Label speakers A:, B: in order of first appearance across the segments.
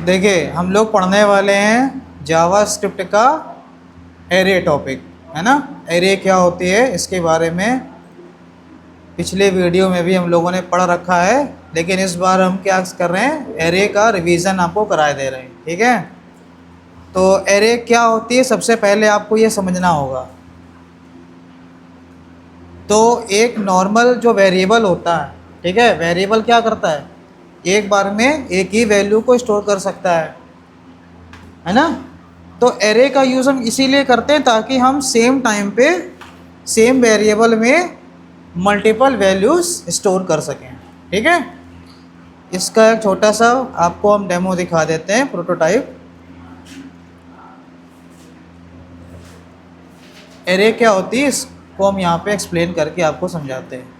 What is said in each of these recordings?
A: देखिए हम लोग पढ़ने वाले हैं जावा स्क्रिप्ट का एरे टॉपिक, है ना। एरे क्या होती है इसके बारे में पिछले वीडियो में भी हम लोगों ने पढ़ रखा है, लेकिन इस बार हम क्या कर रहे हैं, एरे का रिवीजन आपको कराए दे रहे हैं। ठीक है, तो एरे क्या होती है सबसे पहले आपको ये समझना होगा। तो एक नॉर्मल जो वेरिएबल होता है, ठीक है, वेरिएबल क्या करता है, एक बार में एक ही वैल्यू को स्टोर कर सकता है ना। तो एरे का यूज़ हम इसीलिए करते हैं ताकि हम सेम टाइम पे सेम वेरिएबल में मल्टीपल वैल्यूज़ स्टोर कर सकें। ठीक है, इसका एक छोटा सा आपको हम डेमो दिखा देते हैं, प्रोटोटाइप। एरे क्या होती है इसको हम यहाँ पे एक्सप्लेन करके आपको समझाते हैं।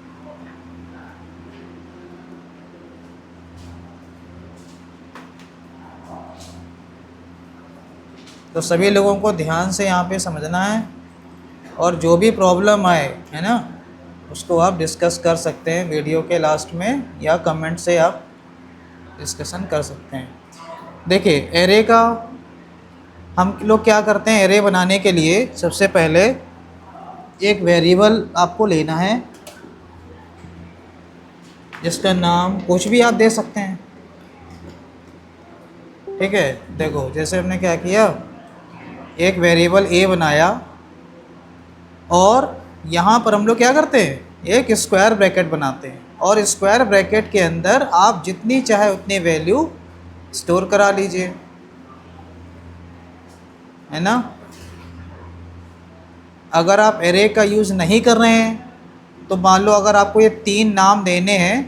A: तो सभी लोगों को ध्यान से यहाँ पे समझना है, और जो भी प्रॉब्लम आए, है ना, उसको आप डिस्कस कर सकते हैं वीडियो के लास्ट में, या कमेंट से आप डिस्कशन कर सकते हैं। देखिए एरे का हम लोग क्या करते हैं, एरे बनाने के लिए सबसे पहले एक वेरिएबल आपको लेना है जिसका नाम कुछ भी आप दे सकते हैं। ठीक है, देखो जैसे हमने क्या किया, एक वेरिएबल ए बनाया और यहाँ पर हम लोग क्या करते हैं, एक स्क्वायर ब्रैकेट बनाते हैं, और स्क्वायर ब्रैकेट के अंदर आप जितनी चाहे उतनी वैल्यू स्टोर करा लीजिए, है ना। अगर आप एरे का यूज़ नहीं कर रहे हैं तो मान लो अगर आपको ये 3 नाम देने हैं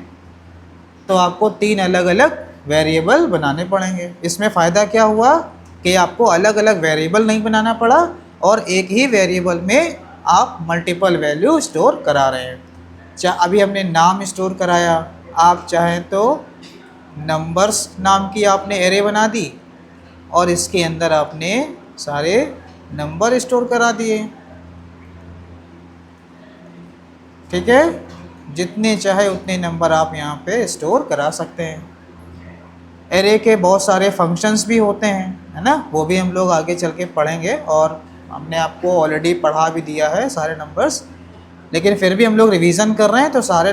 A: तो आपको 3 अलग अलग वेरिएबल बनाने पड़ेंगे। इसमें फ़ायदा क्या हुआ कि आपको अलग अलग वेरिएबल नहीं बनाना पड़ा, और एक ही वेरिएबल में आप मल्टीपल वैल्यू स्टोर करा रहे हैं। अभी हमने नाम स्टोर कराया, आप चाहें तो नंबर्स नाम की आपने एरे बना दी और इसके अंदर आपने सारे नंबर स्टोर करा दिए। ठीक है, जितने चाहे उतने नंबर आप यहाँ पे स्टोर करा सकते हैं। एरे के बहुत सारे फंक्शंस भी होते हैं, है ना, वो भी हम लोग आगे चल के पढ़ेंगे, और हमने आपको ऑलरेडी पढ़ा भी दिया है सारे नंबर्स, लेकिन फिर भी हम लोग रिवीजन कर रहे हैं। तो सारे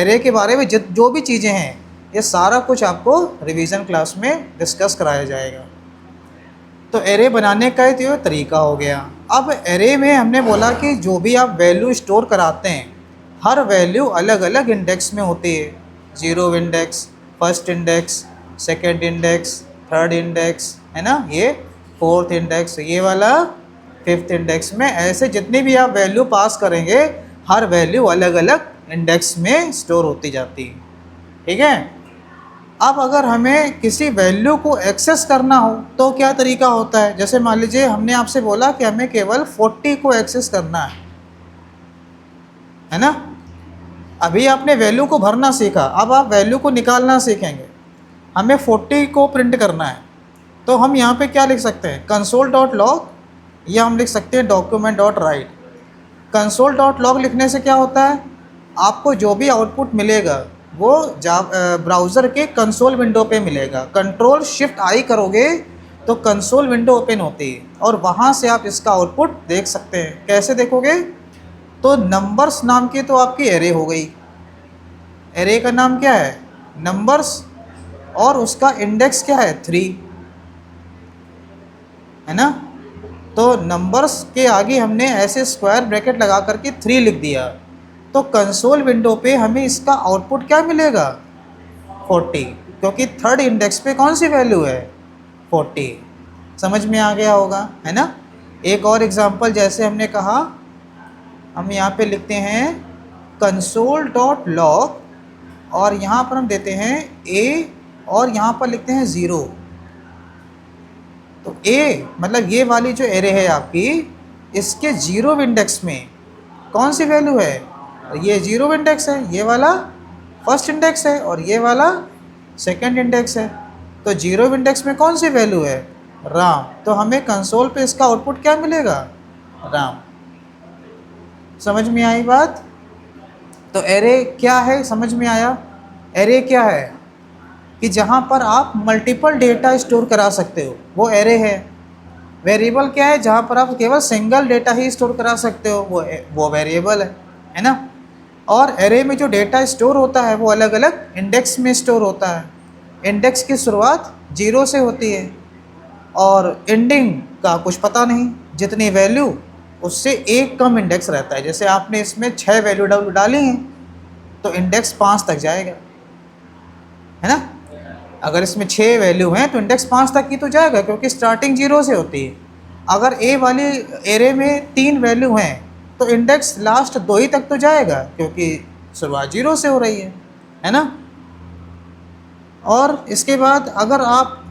A: एरे के बारे में जो भी चीज़ें हैं, ये सारा कुछ आपको रिवीजन क्लास में डिस्कस कराया जाएगा। तो एरे बनाने का ये तरीका हो गया। अब एरे में हमने बोला कि जो भी आप वैल्यू स्टोर कराते हैं, हर वैल्यू अलग अलग इंडेक्स में होती है। 0 index, first index, second index, third index, है ना, ये फोर्थ इंडेक्स, ये वाला फिफ्थ इंडेक्स में। ऐसे जितनी भी आप वैल्यू पास करेंगे, हर वैल्यू अलग अलग इंडेक्स में स्टोर होती जाती है। ठीक है, अब अगर हमें किसी वैल्यू को एक्सेस करना हो तो क्या तरीका होता है। जैसे मान लीजिए हमने आपसे बोला कि हमें केवल 40 को एक्सेस करना है ना। अभी आपने वैल्यू को भरना सीखा, अब आप वैल्यू को निकालना सीखेंगे। हमें 40 को प्रिंट करना है, तो हम यहाँ पे क्या लिख सकते हैं, console.log, या हम लिख सकते हैं document.write। console.log लिखने से क्या होता है, आपको जो भी आउटपुट मिलेगा वो ब्राउज़र के कंसोल विंडो पे मिलेगा। कंट्रोल शिफ्ट आई करोगे तो कंसोल विंडो ओपन होती है, और वहाँ से आप इसका आउटपुट देख सकते हैं। कैसे देखोगे, तो नंबर्स नाम की तो आपकी एरे हो गई। एरे का नाम क्या है, नंबर्स, और उसका इंडेक्स क्या है, 3, है ना। तो नंबर्स के आगे हमने ऐसे स्क्वायर ब्रैकेट लगा करके 3 लिख दिया, तो कंसोल विंडो पे हमें इसका आउटपुट क्या मिलेगा, 40, क्योंकि थर्ड इंडेक्स पे कौन सी वैल्यू है, 40। समझ में आ गया होगा, है ना। एक और एग्जांपल, जैसे हमने कहा, हम यहाँ पे लिखते हैं console.log, और यहाँ पर हम देते हैं a, और यहाँ पर लिखते हैं 0। तो a मतलब ये वाली जो एरे है आपकी, इसके 0 इंडेक्स में कौन सी वैल्यू है, ये 0 इंडेक्स है, ये वाला फर्स्ट इंडेक्स है, और ये वाला सेकंड इंडेक्स है। तो 0 इंडेक्स में कौन सी वैल्यू है, राम। तो हमें कंसोल पे इसका आउटपुट क्या मिलेगा, राम। समझ में आई बात। तो एरे क्या है, समझ में आया। एरे क्या है, कि जहाँ पर आप मल्टीपल डेटा स्टोर करा सकते हो, वो एरे है। वेरिएबल क्या है? जहाँ पर आप केवल सिंगल डेटा ही स्टोर करा सकते हो, वो वेरिएबल है ना। और एरे में जो डेटा स्टोर होता है वो अलग अलग इंडेक्स में स्टोर होता है। इंडेक्स की शुरुआत 0 से होती है और एंडिंग का कुछ पता नहीं, जितनी वैल्यू उससे एक कम इंडेक्स रहता है। जैसे आपने इसमें 6 वैल्यू डाली हैं तो इंडेक्स 5 तक जाएगा, है ना। अगर इसमें 6 वैल्यू हैं तो इंडेक्स 5 तक ही तो जाएगा, क्योंकि स्टार्टिंग 0 से होती है। अगर ए वाली एरे में 3 वैल्यू हैं तो इंडेक्स लास्ट 2 ही तक तो जाएगा, क्योंकि शुरुआत 0 से हो रही है ना। और इसके बाद अगर आप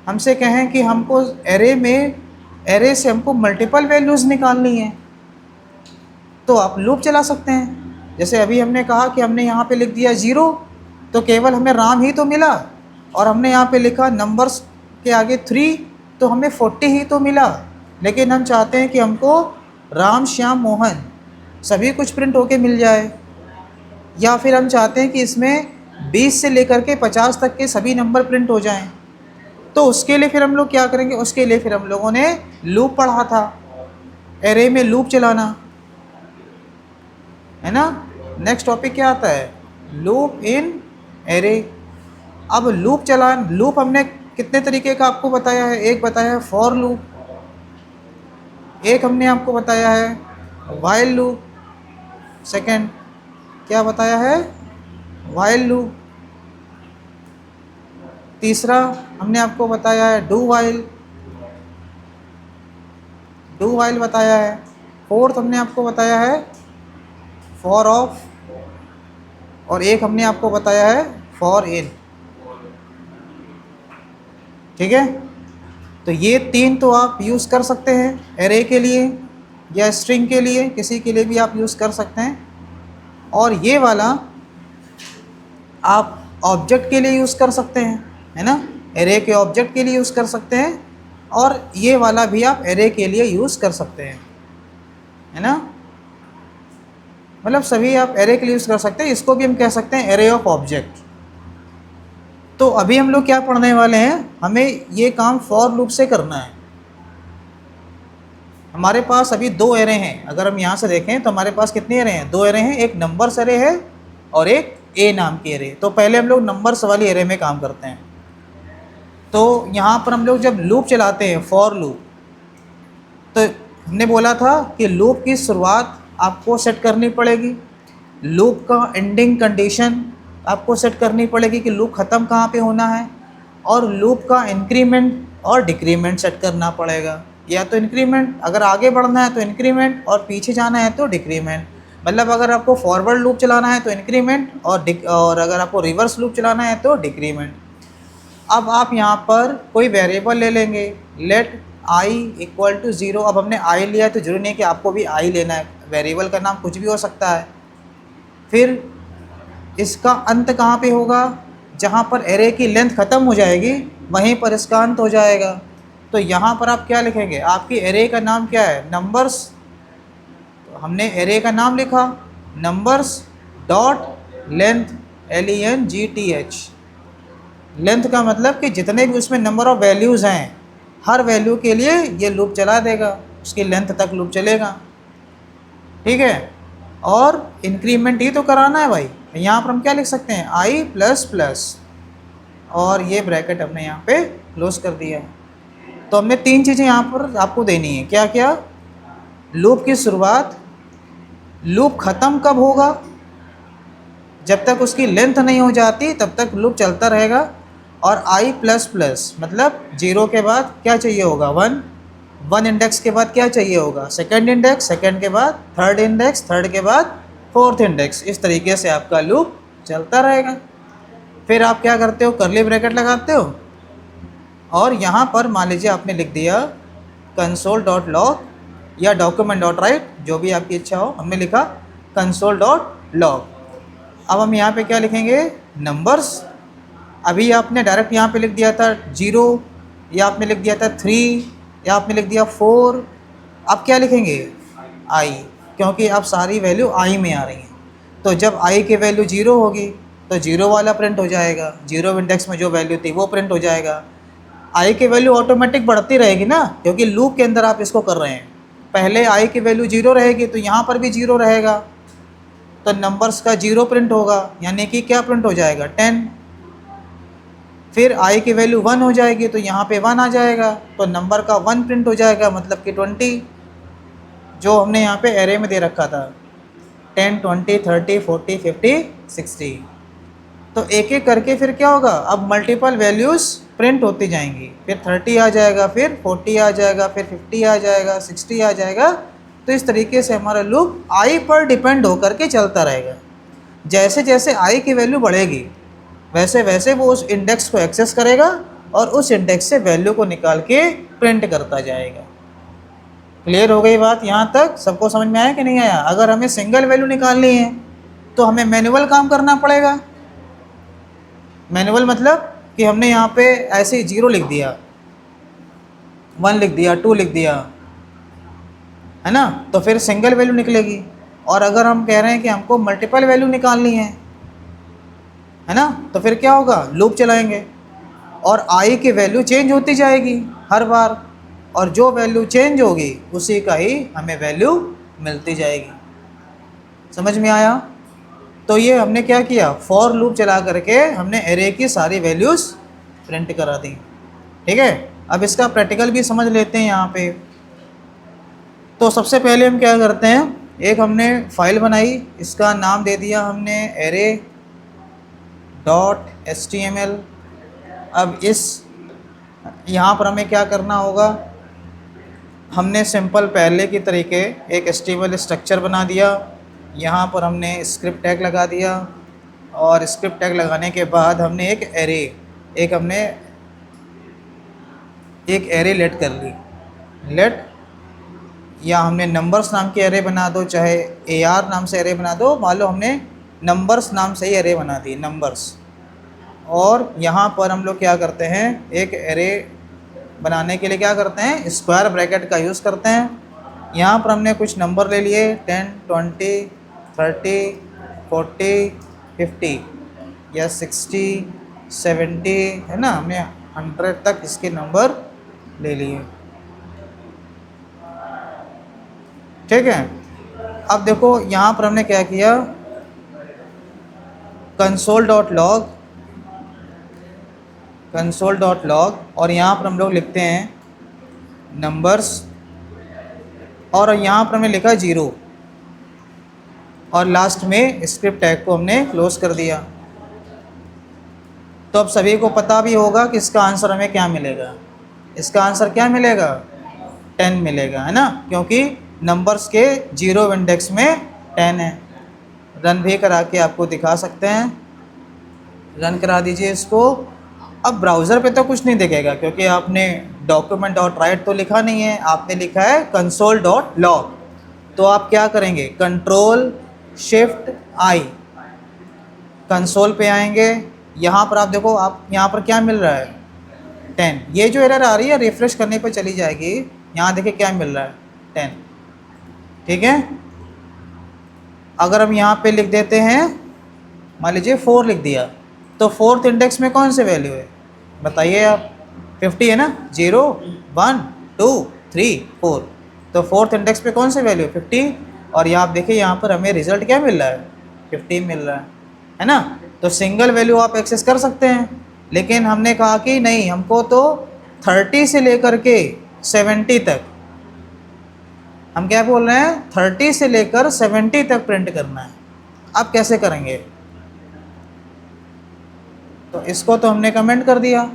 A: हमसे कहें कि हमको एरे से हमको मल्टीपल वैल्यूज़ निकालनी है, तो आप लूप चला सकते हैं। जैसे अभी हमने कहा कि हमने यहाँ पे लिख दिया 0, तो केवल हमें राम ही तो मिला, और हमने यहाँ पे लिखा नंबर्स के आगे 3, तो हमें 40 ही तो मिला। लेकिन हम चाहते हैं कि हमको राम श्याम मोहन सभी कुछ प्रिंट होके मिल जाए, या फिर हम चाहते हैं कि इसमें 20 से लेकर के 50 तक के सभी नंबर प्रिंट हो जाएं। तो उसके लिए फिर हम लोग क्या करेंगे? उसके लिए फिर हम लोगों ने लूप पढ़ा था, एरे में लूप चलाना, है ना। नेक्स्ट टॉपिक क्या आता है? Loop in array. अब लूप हमने कितने तरीके का आपको बताया है? एक बताया है फॉर लूप, एक हमने आपको बताया है वाइल लूप, सेकंड क्या बताया है? While loop. तीसरा हमने आपको बताया है डू वाइल बताया है। फोर्थ हमने आपको बताया है फॉर ऑफ, और एक हमने आपको बताया है फॉर इन। ठीक है, तो ये 3 तो आप यूज़ कर सकते हैं एरे के लिए या स्ट्रिंग के लिए, किसी के लिए भी आप यूज़ कर सकते हैं। और ये वाला आप ऑब्जेक्ट के लिए यूज़ कर सकते हैं, है ना, एरे के ऑब्जेक्ट के लिए यूज़ कर सकते हैं। और ये वाला भी आप एरे के लिए यूज़ कर सकते हैं, है ना। मतलब सभी आप एरे के लिए यूज़ कर सकते हैं। इसको भी हम कह सकते हैं एरे ऑफ ऑब्जेक्ट। तो अभी हम लोग क्या पढ़ने वाले हैं? हमें ये काम फॉर लूप से करना है। हमारे पास अभी 2 एरे हैं। अगर हम यहाँ से देखें तो हमारे पास कितने एरे हैं? 2 एरे हैं। एक नंबर्स एरे है और एक ए नाम की एरे। तो पहले हम लोग नंबर्स वाली एरे में काम करते हैं। तो यहाँ पर हम लोग जब लूप चलाते हैं फॉर लूप, तो हमने बोला था कि लूप की शुरुआत आपको सेट करनी पड़ेगी, लूप का एंडिंग कंडीशन आपको सेट करनी पड़ेगी कि लूप ख़त्म कहाँ पे होना है, और लूप का इंक्रीमेंट और डिक्रीमेंट सेट करना पड़ेगा। या तो इंक्रीमेंट, अगर आगे बढ़ना है तो इंक्रीमेंट, और पीछे जाना है तो डिक्रीमेंट। मतलब अगर आपको फॉरवर्ड लूप चलाना है तो इंक्रीमेंट, और अगर आपको रिवर्स लूप चलाना है तो डिक्रीमेंट। अब आप यहाँ पर कोई वेरिएबल ले लेंगे, लेट आई इक्वल टू 0। अब हमने आई लिया है तो जरूरी नहीं कि आपको भी आई लेना है, वेरिएबल का नाम कुछ भी हो सकता है। फिर इसका अंत कहाँ पे होगा? जहाँ पर एरे की लेंथ ख़त्म हो जाएगी वहीं पर इसका अंत हो जाएगा। तो यहाँ पर आप क्या लिखेंगे? आपकी एरे का नाम क्या है? नंबर्स। तो हमने एरे का नाम लिखा numbers dot length, LENGTH। Length का मतलब कि जितने भी उसमें नंबर ऑफ़ वैल्यूज़ हैं, हर वैल्यू के लिए ये लूप चला देगा, उसकी लेंथ तक लूप चलेगा। ठीक है, और इंक्रीमेंट ही तो कराना है भाई। यहाँ पर हम क्या लिख सकते हैं? आई प्लस प्लस, और ये ब्रैकेट हमने यहाँ पे क्लोज कर दिया है। तो हमने 3 चीज़ें यहाँ पर आपको देनी है। क्या क्या? लूप की शुरुआत, लूप ख़त्म कब होगा? जब तक उसकी लेंथ नहीं हो जाती तब तक लूप चलता रहेगा। और आई प्लस प्लस मतलब 0 के बाद क्या चाहिए होगा? 1 इंडेक्स के बाद क्या चाहिए होगा? सेकंड इंडेक्स, सेकंड के बाद थर्ड इंडेक्स, थर्ड के बाद फोर्थ इंडेक्स। इस तरीके से आपका लूप चलता रहेगा। फिर आप क्या करते हो? कर्ली ब्रैकेट लगाते हो, और यहाँ पर मान लीजिए आपने लिख दिया console.log या document.write, जो भी आपकी इच्छा हो। हमने लिखा console.log। अब हम यहाँ पे क्या लिखेंगे? नंबर्स। अभी आपने डायरेक्ट यहाँ पे लिख दिया था 0, या आपने लिख दिया था 3, या आपने लिख दिया 4। अब क्या लिखेंगे? आई, क्योंकि अब सारी वैल्यू आई में आ रही हैं। तो जब आई की वैल्यू 0 होगी तो जीरो वाला प्रिंट हो जाएगा, जीरो इंडेक्स में जो वैल्यू थी वो प्रिंट हो जाएगा। आई की वैल्यू ऑटोमेटिक बढ़ती रहेगी ना, क्योंकि लूप के अंदर आप इसको कर रहे हैं। पहले आई की वैल्यू जीरो रहेगी तो यहाँ पर भी जीरो रहेगा, तो नंबर्स का जीरो प्रिंट होगा, यानी कि क्या प्रिंट हो जाएगा 10। फिर आई की वैल्यू 1 हो जाएगी तो यहाँ पे 1 आ जाएगा, तो नंबर का 1 प्रिंट हो जाएगा, मतलब कि 20, जो हमने यहाँ पे एरे में दे रखा था 10, 20, 30, 40, 50, 60। तो एक एक करके फिर क्या होगा, अब मल्टीपल वैल्यूज़ प्रिंट होती जाएंगी, फिर 30 आ जाएगा, फिर 40 आ जाएगा, फिर 50 आ जाएगा, 60 आ जाएगा। तो इस तरीके से हमारा लूप आई पर डिपेंड होकर के चलता रहेगा। जैसे जैसे आई की वैल्यू बढ़ेगी वैसे वैसे वो उस इंडेक्स को एक्सेस करेगा और उस इंडेक्स से वैल्यू को निकाल के प्रिंट करता जाएगा। क्लियर हो गई बात यहाँ तक? सबको समझ में आया कि नहीं आया? अगर हमें सिंगल वैल्यू निकालनी है तो हमें मैनुअल काम करना पड़ेगा। मैनुअल मतलब कि हमने यहाँ पे ऐसे ही 0 लिख दिया, 1 लिख दिया, 2 लिख दिया, है ना, तो फिर सिंगल वैल्यू निकलेगी। और अगर हम कह रहे हैं कि हमको मल्टीपल वैल्यू निकालनी है ना, तो फिर क्या होगा, लूप चलाएंगे और आई की वैल्यू चेंज होती जाएगी हर बार, और जो वैल्यू चेंज होगी उसी का ही हमें वैल्यू मिलती जाएगी। समझ में आया? तो ये हमने क्या किया, फॉर लूप चला करके हमने एरे की सारी वैल्यूज़ प्रिंट करा दी। ठीक है, अब इसका प्रैक्टिकल भी समझ लेते हैं यहाँ पे। तो सबसे पहले हम क्या करते हैं, एक हमने फाइल बनाई, इसका नाम दे दिया हमने array.html। अब इस यहाँ पर हमें क्या करना होगा, हमने सिंपल पहले की तरीके एक HTML स्ट्रक्चर बना दिया, यहाँ पर हमने स्क्रिप्ट टैग लगा दिया, और स्क्रिप्ट टैग लगाने के बाद हमने एक एरे लेट कर ली। लेट, या हमने नंबर्स नाम की एरे बना दो, चाहे AR नाम से एरे बना दो, मान लो हमने नंबर्स नाम से ही एरे बना दी, नंबर्स। और यहाँ पर हम लोग क्या करते हैं, एक एरे बनाने के लिए क्या करते हैं, स्क्वायर ब्रैकेट का यूज़ करते हैं। यहाँ पर हमने कुछ नंबर ले लिए 10, 20, 30, 40, 50 या 60, 70, है ना, हमने 100 तक इसके नंबर ले लिए। ठीक है, अब देखो यहाँ पर हमने क्या किया, console.log, और यहाँ पर हम लोग लिखते हैं नंबर्स, और यहाँ पर हमने लिखा 0, और लास्ट में स्क्रिप्ट टैग को हमने क्लोज कर दिया। तो अब सभी को पता भी होगा कि इसका आंसर हमें क्या मिलेगा। इसका आंसर क्या मिलेगा, 10 मिलेगा, है ना, क्योंकि नंबर्स के 0 इंडेक्स में 10 है। रन भी करा के आपको दिखा सकते हैं, रन करा दीजिए इसको। अब ब्राउज़र पे तो कुछ नहीं दिखेगा क्योंकि आपने document.write तो लिखा नहीं है, आपने लिखा है console.log। तो आप क्या करेंगे, Ctrl+Shift+I, कंसोल पे आएंगे। यहाँ पर आप देखो, आप यहाँ पर क्या मिल रहा है, 10। ये जो एरर आ रही है रिफ्रेश करने पर चली जाएगी, यहाँ देखिए क्या मिल रहा है, 10। ठीक है, अगर हम यहाँ पे लिख देते हैं, मान लीजिए 4 लिख दिया, तो 4th इंडेक्स में कौन से वैल्यू है बताइए आप, 50 है ना, 0, 1, 2, 3, 4, तो 4th इंडेक्स पे कौन से वैल्यू है, 50। और यहाँ आप देखिए, यहाँ पर हमें रिजल्ट क्या मिल रहा है, 50 मिल रहा है ना। तो सिंगल वैल्यू आप एक्सेस कर सकते हैं, लेकिन हमने कहा कि नहीं, हमको तो 30 से लेकर के 70 तक, हम क्या बोल रहे हैं, 30 से लेकर 70 तक प्रिंट करना है। अब कैसे करेंगे, तो इसको तो हमने कमेंट कर दिया।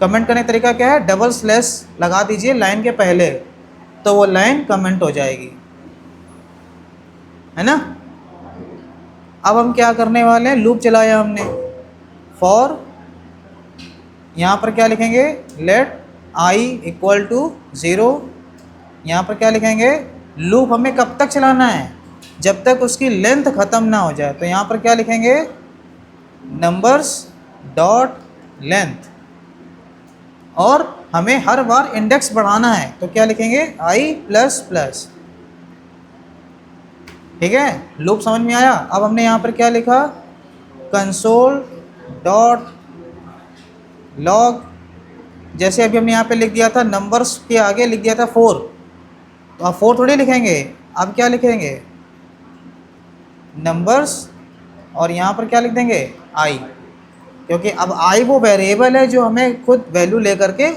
A: कमेंट करने का तरीका क्या है, डबल स्लैश लगा दीजिए लाइन के पहले, तो वो लाइन कमेंट हो जाएगी, है ना। अब हम क्या करने वाले हैं, लूप चलाया हमने, फॉर, यहाँ पर क्या लिखेंगे, लेट i इक्वल टू 0। यहाँ पर क्या लिखेंगे, लूप हमें कब तक चलाना है, जब तक उसकी लेंथ ख़त्म ना हो जाए। तो यहाँ पर क्या लिखेंगे, नंबर्स डॉट लेंथ, और हमें हर बार इंडेक्स बढ़ाना है, तो क्या लिखेंगे, i++। ठीक है, लूप समझ में आया। अब हमने यहाँ पर क्या लिखा, कंसोल डॉट लॉग, जैसे अभी हमने यहाँ पे लिख दिया था नंबर्स के आगे लिख दिया था 4, तो आप 4 थोड़ी लिखेंगे, अब क्या लिखेंगे नंबर्स, और यहाँ पर क्या लिख देंगे आई, क्योंकि अब आई वो वेरिएबल है जो हमें खुद वैल्यू लेकर के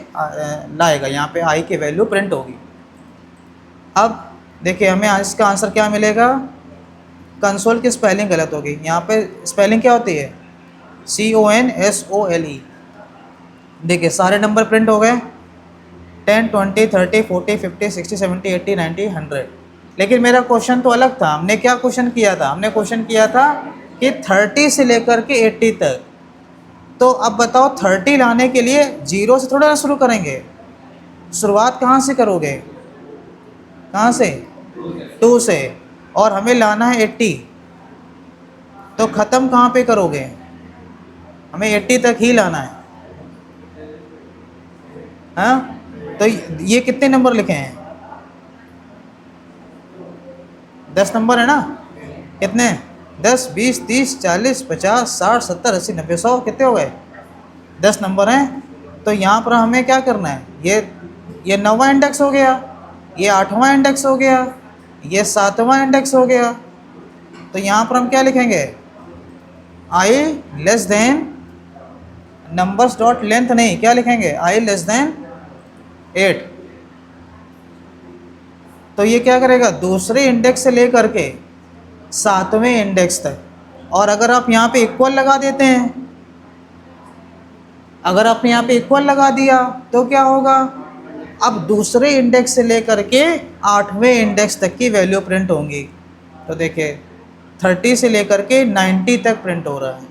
A: लाएगा, यहाँ पे आई की वैल्यू प्रिंट होगी। अब देखिए हमें इसका आंसर क्या मिलेगा, कंसोल की स्पेलिंग गलत होगी, यहाँ पे स्पेलिंग क्या होती है CONSOLE। देखिए सारे नंबर प्रिंट हो गए 10 20 30 40 50 60 70 80 90 100। लेकिन मेरा क्वेश्चन तो अलग था, हमने क्या क्वेश्चन किया था, हमने क्वेश्चन किया था कि 30 से लेकर के 80 तक। तो अब बताओ 30 लाने के लिए 0 से थोड़ा ना शुरू करेंगे, शुरुआत कहाँ से करोगे, कहाँ से 2 से, और हमें लाना है 80, तो ख़त्म कहाँ पे करोगे, हमें 80 तक ही लाना है। हाँ तो ये कितने नंबर लिखे हैं, 10 नंबर है ना, कितने 10 20 30 40 50 60 70 80 90 100, कितने हो गए 10 नंबर हैं। तो यहाँ पर हमें क्या करना है, ये 9वां इंडेक्स हो गया, ये 8वां इंडेक्स हो गया, ये 7वां इंडेक्स हो गया। तो यहाँ पर हम क्या लिखेंगे i less than numbers dot length, नहीं क्या लिखेंगे आई लेस देन 8। तो ये क्या करेगा दूसरे इंडेक्स से लेकर के 7वें इंडेक्स तक, और अगर आप यहाँ पे इक्वल लगा देते हैं, अगर आपने यहाँ पे इक्वल लगा दिया तो क्या होगा, अब दूसरे इंडेक्स से लेकर के 8वें इंडेक्स तक की वैल्यू प्रिंट होंगी। तो देखिए 30 से लेकर के 90 तक प्रिंट हो रहा है।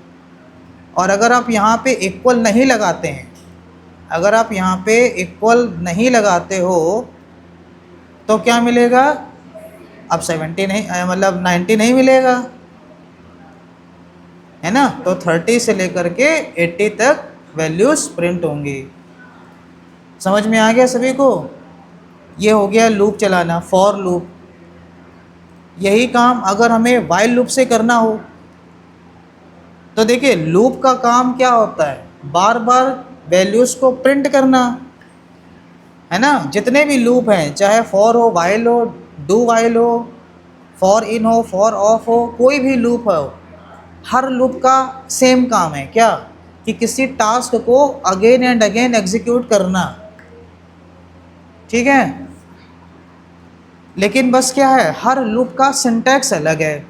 A: और अगर आप यहाँ पे इक्वल नहीं लगाते हैं, अगर आप यहाँ पे इक्वल नहीं लगाते हो तो क्या मिलेगा, अब 70 नहीं मतलब 90 नहीं मिलेगा, है ना। तो 30 से लेकर के 80 तक वैल्यूज़ प्रिंट होंगी। समझ में आ गया सभी को। ये हो गया लूप चलाना, फॉर लूप। यही काम अगर हमें वाइल लूप से करना हो तो देखिए लूप का काम क्या होता है, बार बार वैल्यूज़ को प्रिंट करना, है ना। जितने भी लूप हैं, चाहे फॉर हो, वाइल हो, डू वाइल हो, फॉर इन हो, फॉर ऑफ हो, कोई भी लूप हो, हर लूप का सेम काम है क्या, कि किसी टास्क को अगेन एंड अगेन एग्जीक्यूट करना, ठीक है। लेकिन बस क्या है, हर लूप का सिंटैक्स अलग है,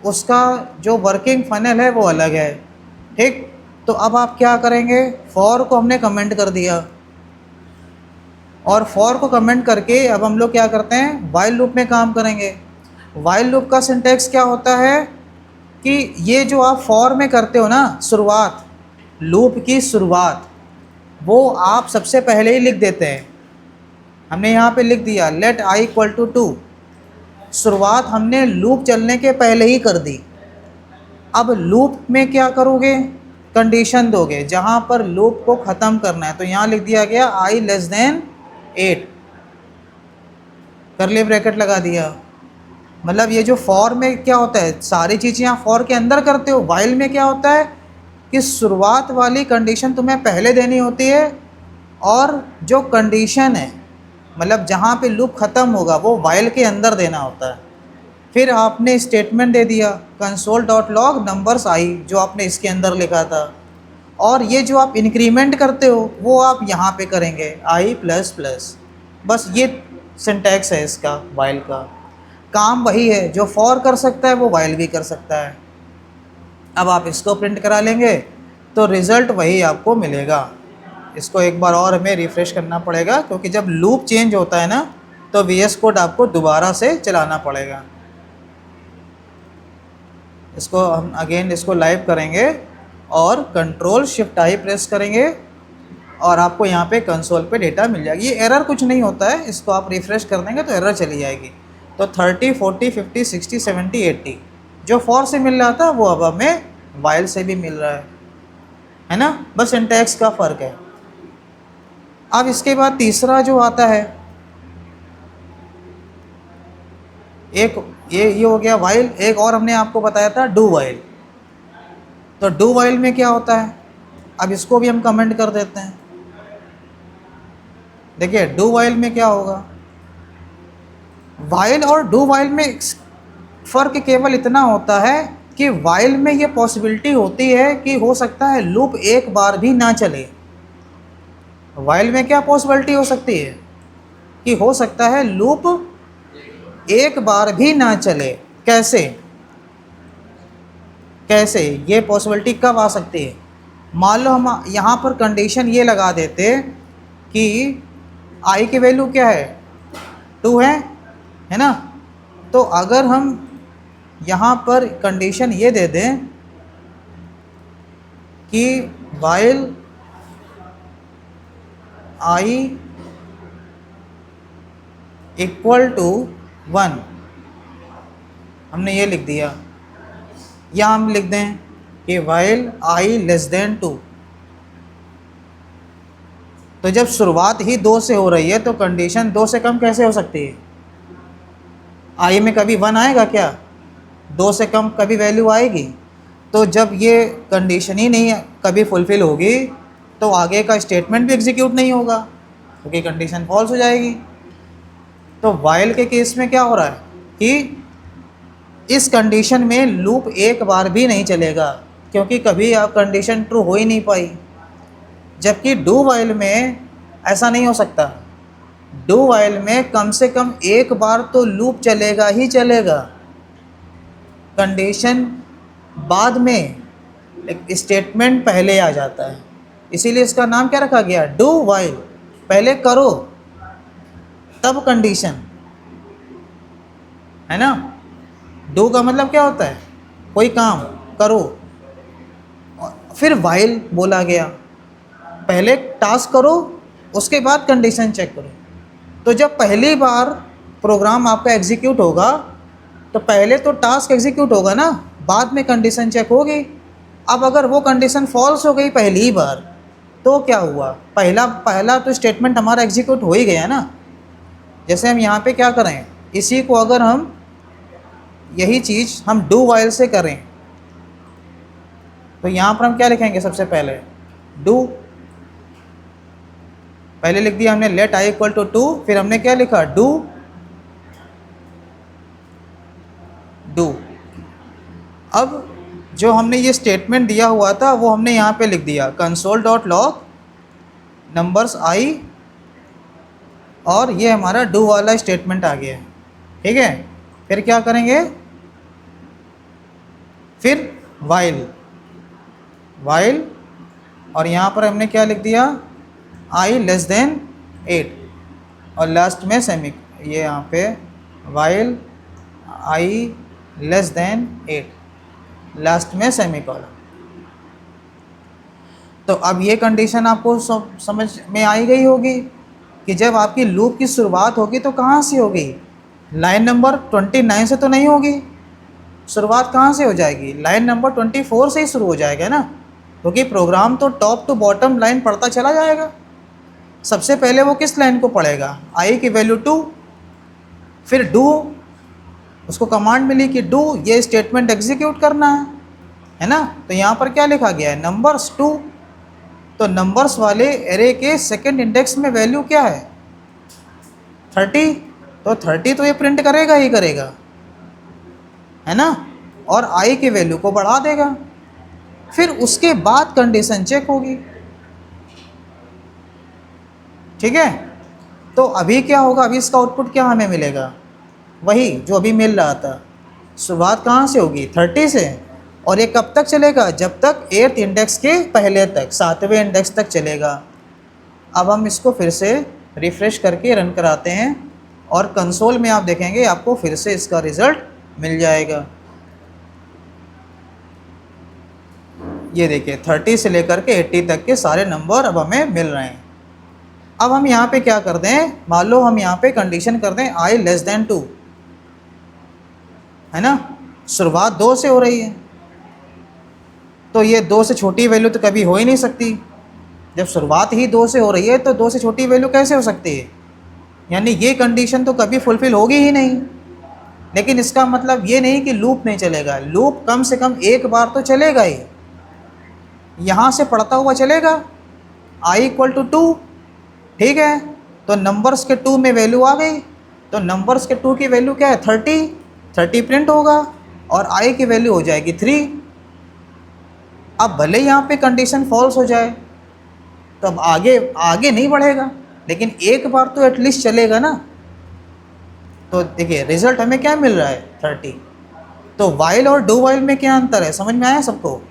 A: उसका जो वर्किंग फनल है वो अलग है, ठीक। तो अब आप क्या करेंगे, फॉर को हमने कमेंट कर दिया, और फॉर को कमेंट करके अब हम लोग क्या करते हैं, वाइल लूप में काम करेंगे। वाइल लूप का सिंटैक्स क्या होता है कि ये जो आप फॉर में करते हो ना, शुरुआत, लूप की शुरुआत, वो आप सबसे पहले ही लिख देते हैं। हमने यहाँ पे लिख दिया लेट आई इक्वल टू 2, शुरुआत हमने लूप चलने के पहले ही कर दी। अब लूप में क्या करोगे, कंडीशन दोगे जहाँ पर लूप को ख़त्म करना है। तो यहाँ लिख दिया गया आई लेस देन 8, करली ब्रैकेट लगा दिया। मतलब ये जो फॉर में क्या होता है, सारी चीज़ें यहाँ फॉर के अंदर करते हो। वाइल में क्या होता है कि शुरुआत वाली कंडीशन तुम्हें पहले देनी होती है, और जो कंडीशन है मतलब जहाँ पे लूप ख़त्म होगा वो वाइल के अंदर देना होता है। फिर आपने स्टेटमेंट दे दिया console dot log numbers I, जो आपने इसके अंदर लिखा था, और ये जो आप इंक्रीमेंट करते हो वो आप यहाँ पे करेंगे आई प्लस प्लस। बस ये सिंटैक्स है इसका, वाइल का काम वही है, जो फॉर कर सकता है वो वाइल भी कर सकता है। अब आप इसको प्रिंट करा लेंगे तो रिज़ल्ट वही आपको मिलेगा। इसको एक बार और हमें रिफ़्रेश करना पड़ेगा, क्योंकि जब लूप चेंज होता है ना तो VS कोड आपको दोबारा से चलाना पड़ेगा। इसको हम अगेन इसको लाइव करेंगे और कंट्रोल शिफ्ट आई प्रेस करेंगे, और आपको यहाँ पे कंसोल पे डेटा मिल जाएगी। ये एरर कुछ नहीं होता है, इसको आप रिफ़्रेश कर देंगे तो एरर चली जाएगी। तो 30 40 50 60 70 80 जो फॉर से मिल रहा था वो अब हमें वाइल से भी मिल रहा है ना। बस सिंटैक्स का फ़र्क है। अब इसके बाद तीसरा जो आता है, एक ये हो गया वाइल, एक और हमने आपको बताया था डू वाइल। तो डू वाइल में क्या होता है, अब इसको भी हम कमेंट कर देते हैं। देखिए डू वाइल में क्या होगा, वाइल और डू वाइल में फ़र्क केवल इतना होता है कि वाइल में ये पॉसिबिलिटी होती है कि हो सकता है लूप एक बार भी ना चले। वाइल में क्या पॉसिबिलिटी हो सकती है कि हो सकता है लूप एक बार भी ना चले। कैसे कैसे ये पॉसिबिलिटी कब आ सकती है, मान लो हम यहाँ पर कंडीशन ये लगा देते कि आई की वैल्यू क्या है, 2 है ना। तो अगर हम यहाँ पर कंडीशन ये दे दें कि वाइल आई इक्वल टू 1, हमने ये लिख दिया, या हम लिख दें कि वाइल आई लेस देन 2। तो जब शुरुआत ही 2 से हो रही है तो कंडीशन 2 से कम कैसे हो सकती है, आई में कभी 1 आएगा क्या, 2 से कम कभी वैल्यू आएगी। तो जब ये कंडीशन ही नहीं कभी फुलफ़िल होगी तो आगे का स्टेटमेंट भी एग्जीक्यूट नहीं होगा, क्योंकि कंडीशन फॉल्स हो जाएगी। तो वाइल के केस में क्या हो रहा है कि इस कंडीशन में लूप एक बार भी नहीं चलेगा, क्योंकि कभी आप कंडीशन ट्रू हो ही नहीं पाई। जबकि डू वाइल में ऐसा नहीं हो सकता, डू वाइल में कम से कम एक बार तो लूप चलेगा ही चलेगा, कंडीशन बाद में, एक स्टेटमेंट पहले आ जाता है। इसीलिए इसका नाम क्या रखा गया, डू वाइल। पहले करो तब कंडीशन, है ना। डू का मतलब क्या होता है, कोई काम करो, फिर वाइल बोला गया, पहले टास्क करो उसके बाद कंडीशन चेक करो। तो जब पहली बार प्रोग्राम आपका एग्जीक्यूट होगा तो पहले तो टास्क एग्जीक्यूट होगा ना, बाद में कंडीशन चेक होगी। अब अगर वो कंडीशन फॉल्स हो गई पहली ही बार तो क्या हुआ, पहला तो स्टेटमेंट हमारा एग्जीक्यूट हो ही गया ना। जैसे हम यहाँ पे क्या करें, इसी को अगर हम यही चीज़ हम डू वाइल से करें तो यहाँ पर हम क्या लिखेंगे, सबसे पहले डू, पहले लिख दिया हमने लेट आई इक्वल टू 2, फिर हमने क्या लिखा, डू डू। अब जो हमने ये स्टेटमेंट दिया हुआ था वो हमने यहाँ पे लिख दिया console dot log numbers I, और ये हमारा डू वाला स्टेटमेंट आ गया, ठीक है। फिर क्या करेंगे, फिर वाइल और यहाँ पर हमने क्या लिख दिया, आई लेस देन 8, और लास्ट में सेमी, ये यहाँ पे while I less then 8, last में सेमीकोलन। तो अब ये कंडीशन आपको समझ में आई गई होगी कि जब आपकी लूप की शुरुआत होगी तो कहाँ से होगी, लाइन नंबर 29 से तो नहीं होगी, शुरुआत कहाँ से हो जाएगी, लाइन नंबर 24 से ही शुरू हो जाएगा ना, क्योंकि प्रोग्राम तो टॉप टू बॉटम लाइन पढ़ता चला जाएगा। सबसे पहले वो किस लाइन को पढ़ेगा, आई की वैल्यू 2, फिर डू, उसको कमांड मिली कि डू ये स्टेटमेंट एग्जीक्यूट करना है ना। तो यहाँ पर क्या लिखा गया है, नंबर्स 2। तो नंबर्स वाले एरे के सेकंड इंडेक्स में वैल्यू क्या है, 30, तो 30 तो ये प्रिंट करेगा ही करेगा, है ना, और आई की वैल्यू को बढ़ा देगा। फिर उसके बाद कंडीशन चेक होगी, ठीक है। तो अभी क्या होगा, अभी इसका आउटपुट क्या हमें मिलेगा, वही जो अभी मिल रहा था। शुरुआत कहाँ से होगी, 30 से, और ये कब तक चलेगा, जब तक 8th इंडेक्स के पहले तक, 7वें इंडेक्स तक चलेगा। अब हम इसको फिर से रिफ़्रेश करके रन कराते हैं और कंसोल में आप देखेंगे आपको फिर से इसका रिज़ल्ट मिल जाएगा। ये देखिए 30 से लेकर के 80 तक के सारे नंबर अब हमें मिल रहे हैं। अब हम यहाँ पे क्या कर दें, मान लो हम यहाँ पे कंडीशन कर दें आई लेस देन 2, है ना, शुरुआत 2 से हो रही है, तो ये 2 से छोटी वैल्यू तो कभी हो ही नहीं सकती। जब शुरुआत ही 2 से हो रही है तो 2 से छोटी वैल्यू कैसे हो सकती है, यानी ये कंडीशन तो कभी फुलफ़िल होगी ही नहीं। लेकिन इसका मतलब ये नहीं कि लूप नहीं चलेगा, लूप कम से कम एक बार तो चलेगा ही, यहाँ से पढ़ता हुआ चलेगा, आई इक्वल टू 2, ठीक है। तो नंबर्स के 2 में वैल्यू आ गई, तो नंबर्स के 2 की वैल्यू क्या है 30, 30 प्रिंट होगा और आई की वैल्यू हो जाएगी 3। अब भले यहाँ पे कंडीशन फॉल्स हो जाए तो अब आगे आगे नहीं बढ़ेगा, लेकिन एक बार तो एटलीस्ट चलेगा ना। तो देखिए रिजल्ट हमें क्या मिल रहा है 30। तो वाइल और डू वाइल में क्या अंतर है, समझ में आया सबको?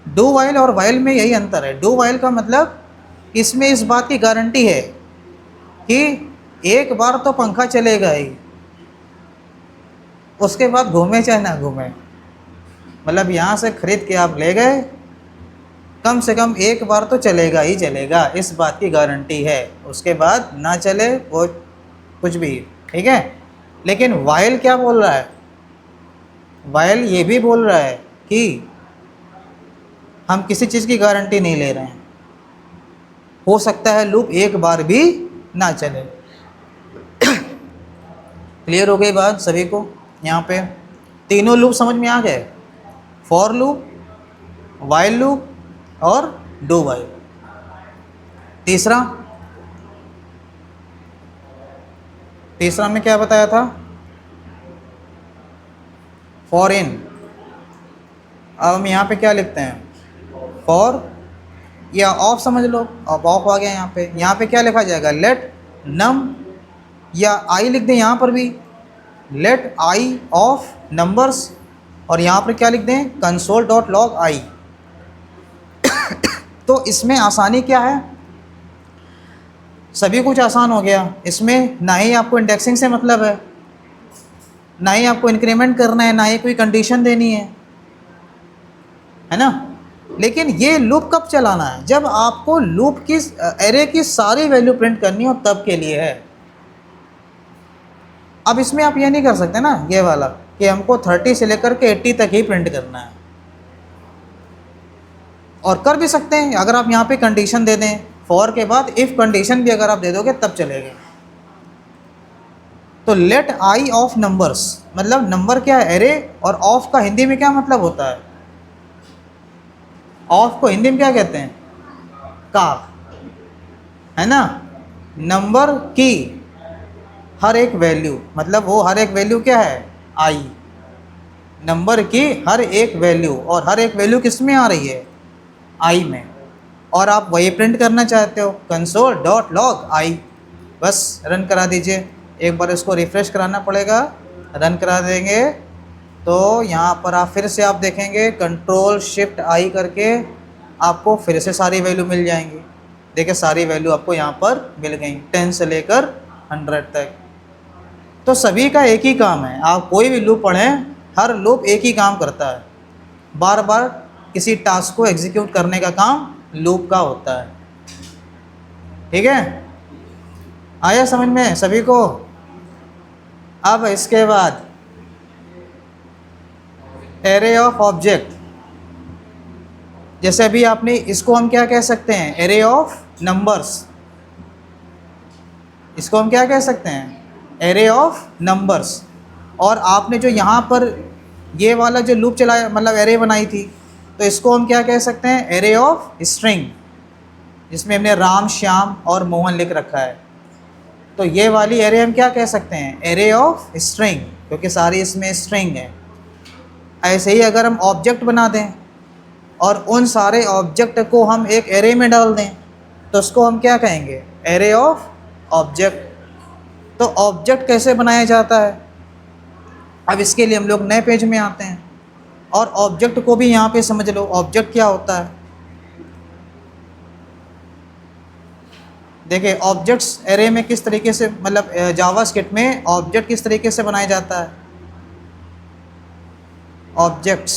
A: डू वाइल और वाइल में यही अंतर है। डू वाइल का मतलब इसमें इस बात की गारंटी है कि एक बार तो पंखा चलेगा ही, उसके बाद घूमे चाहे ना घूमे। मतलब यहाँ से खरीद के आप ले गए, कम से कम एक बार तो चलेगा ही चलेगा, इस बात की गारंटी है। उसके बाद ना चले वो कुछ भी, ठीक है। लेकिन वाइल क्या बोल रहा है, वाइल ये भी बोल रहा है कि हम किसी चीज़ की गारंटी नहीं ले रहे हैं, हो सकता है लूप एक बार भी ना चले। क्लियर हो गई बात सभी को? यहाँ पे तीनों लूप समझ में आ गए, फॉर लूप, वाइल लूप और डू वाइल। तीसरा में क्या बताया था, फॉर इन। अब हम यहाँ पे क्या लिखते हैं, फॉर या ऑफ समझ लो, अब ऑफ आ गया यहाँ पे क्या लिखा जाएगा, लेट नम या आई लिख दें यहाँ पर भी, लेट आई ऑफ नंबर्स, और यहाँ पर क्या लिख दें, कंसोल डॉट लॉग आई। तो इसमें आसानी क्या है, सभी कुछ आसान हो गया। इसमें ना ही आपको इंडेक्सिंग से मतलब है, ना ही आपको इंक्रीमेंट करना है, ना ही कोई कंडीशन देनी है ना। लेकिन ये लूप कब चलाना है, जब आपको लूप की एरे की सारी वैल्यू प्रिंट करनी हो तब के लिए है। अब इसमें आप ये नहीं कर सकते ना ये वाला कि हमको 30 से लेकर के 80 तक ही प्रिंट करना है, और कर भी सकते हैं अगर आप यहाँ पे कंडीशन दे दें, फॉर के बाद इफ़ कंडीशन भी अगर आप दे दोगे तब चलेगा। तो लेट आई ऑफ नंबर्स मतलब नंबर क्या है, एरे, और ऑफ का हिंदी में क्या मतलब होता है, ऑफ को हिंदी में क्या कहते हैं, का, है ना। नंबर की हर एक वैल्यू, मतलब वो हर एक वैल्यू क्या है, आई। नंबर की हर एक वैल्यू, और हर एक वैल्यू किस में आ रही है, आई में, और आप वही प्रिंट करना चाहते हो, कंसोल डॉट लॉग आई। बस रन करा दीजिए, एक बार इसको रिफ़्रेश कराना पड़ेगा, रन करा देंगे तो यहाँ पर आप फिर से आप देखेंगे कंट्रोल शिफ्ट आई करके आपको फिर से सारी वैल्यू मिल जाएंगी। देखिए सारी वैल्यू आपको यहाँ पर मिल गई 10 से लेकर 100 तक। तो सभी का एक ही काम है, आप कोई भी लूप पढ़ें, हर लूप एक ही काम करता है, बार बार किसी टास्क को एग्जीक्यूट करने का काम लूप का होता है। ठीक है, आया समझ में सभी को? अब इसके बाद एरे ऑफ ऑब्जेक्ट, जैसे अभी आपने इसको हम क्या कह सकते हैं, एरे ऑफ नंबर्स। इसको हम क्या कह सकते हैं, एरे ऑफ नंबर्स। और आपने जो यहाँ पर ये वाला जो लूप चलाया, मतलब एरे बनाई थी, तो इसको हम क्या कह सकते हैं, एरे ऑफ स्ट्रिंग, जिसमें हमने राम, श्याम और मोहन लिख रखा है। तो ये वाली एरे हम क्या कह सकते हैं, एरे ऑफ स्ट्रिंग, क्योंकि सारी इसमें स्ट्रिंग है। ऐसे ही अगर हम ऑब्जेक्ट बना दें और उन सारे ऑब्जेक्ट को हम एक एरे में डाल दें, तो उसको हम क्या कहेंगे, एरे ऑफ ऑब्जेक्ट। तो ऑब्जेक्ट कैसे बनाया जाता है, अब इसके लिए हम लोग नए पेज में आते हैं और ऑब्जेक्ट को भी यहाँ पे समझ लो, ऑब्जेक्ट क्या होता है। देखिए ऑब्जेक्ट्स एरे में किस तरीके से, मतलब जावास्क्रिप्ट में ऑब्जेक्ट किस तरीके से बनाया जाता है। ऑब्जेक्ट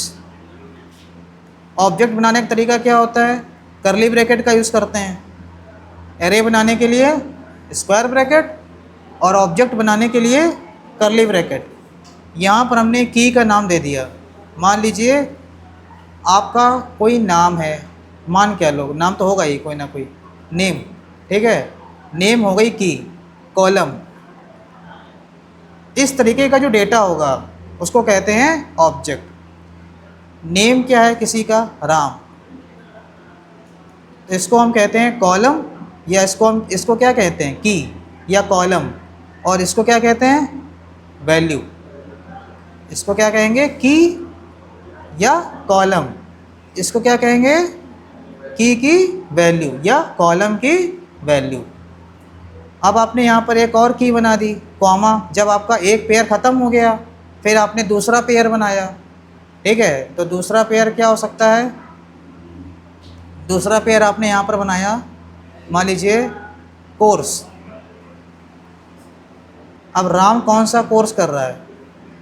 A: बनाने का तरीका क्या होता है, करली ब्रैकेट का यूज़ करते हैं एरे बनाने के लिए, स्क्वायर ब्रैकेट, और ऑब्जेक्ट बनाने के लिए करली ब्रैकेट। यहाँ पर हमने की का नाम दे दिया। मान लीजिए आपका कोई नाम है, मान क्या लोग, नाम तो होगा ही कोई ना कोई, नेम, ठीक है, नेम हो गई की, कॉलम, इस तरीके का जो डेटा होगा उसको कहते हैं ऑब्जेक्ट। नेम क्या है किसी का, राम, तो इसको हम कहते हैं कॉलम, या इसको क्या कहते हैं, की या कॉलम, और इसको क्या कहते हैं, वैल्यू। इसको क्या कहेंगे, की या कॉलम, इसको क्या कहेंगे, की वैल्यू या कॉलम की वैल्यू। अब आपने यहाँ पर एक और की बना दी, कॉमा। जब आपका एक पेयर ख़त्म हो गया, फिर आपने दूसरा पेयर बनाया, ठीक है। तो दूसरा पेयर क्या हो सकता है, दूसरा पेयर आपने यहाँ पर बनाया, मान लीजिए कोर्स। अब राम कौन सा कोर्स कर रहा है,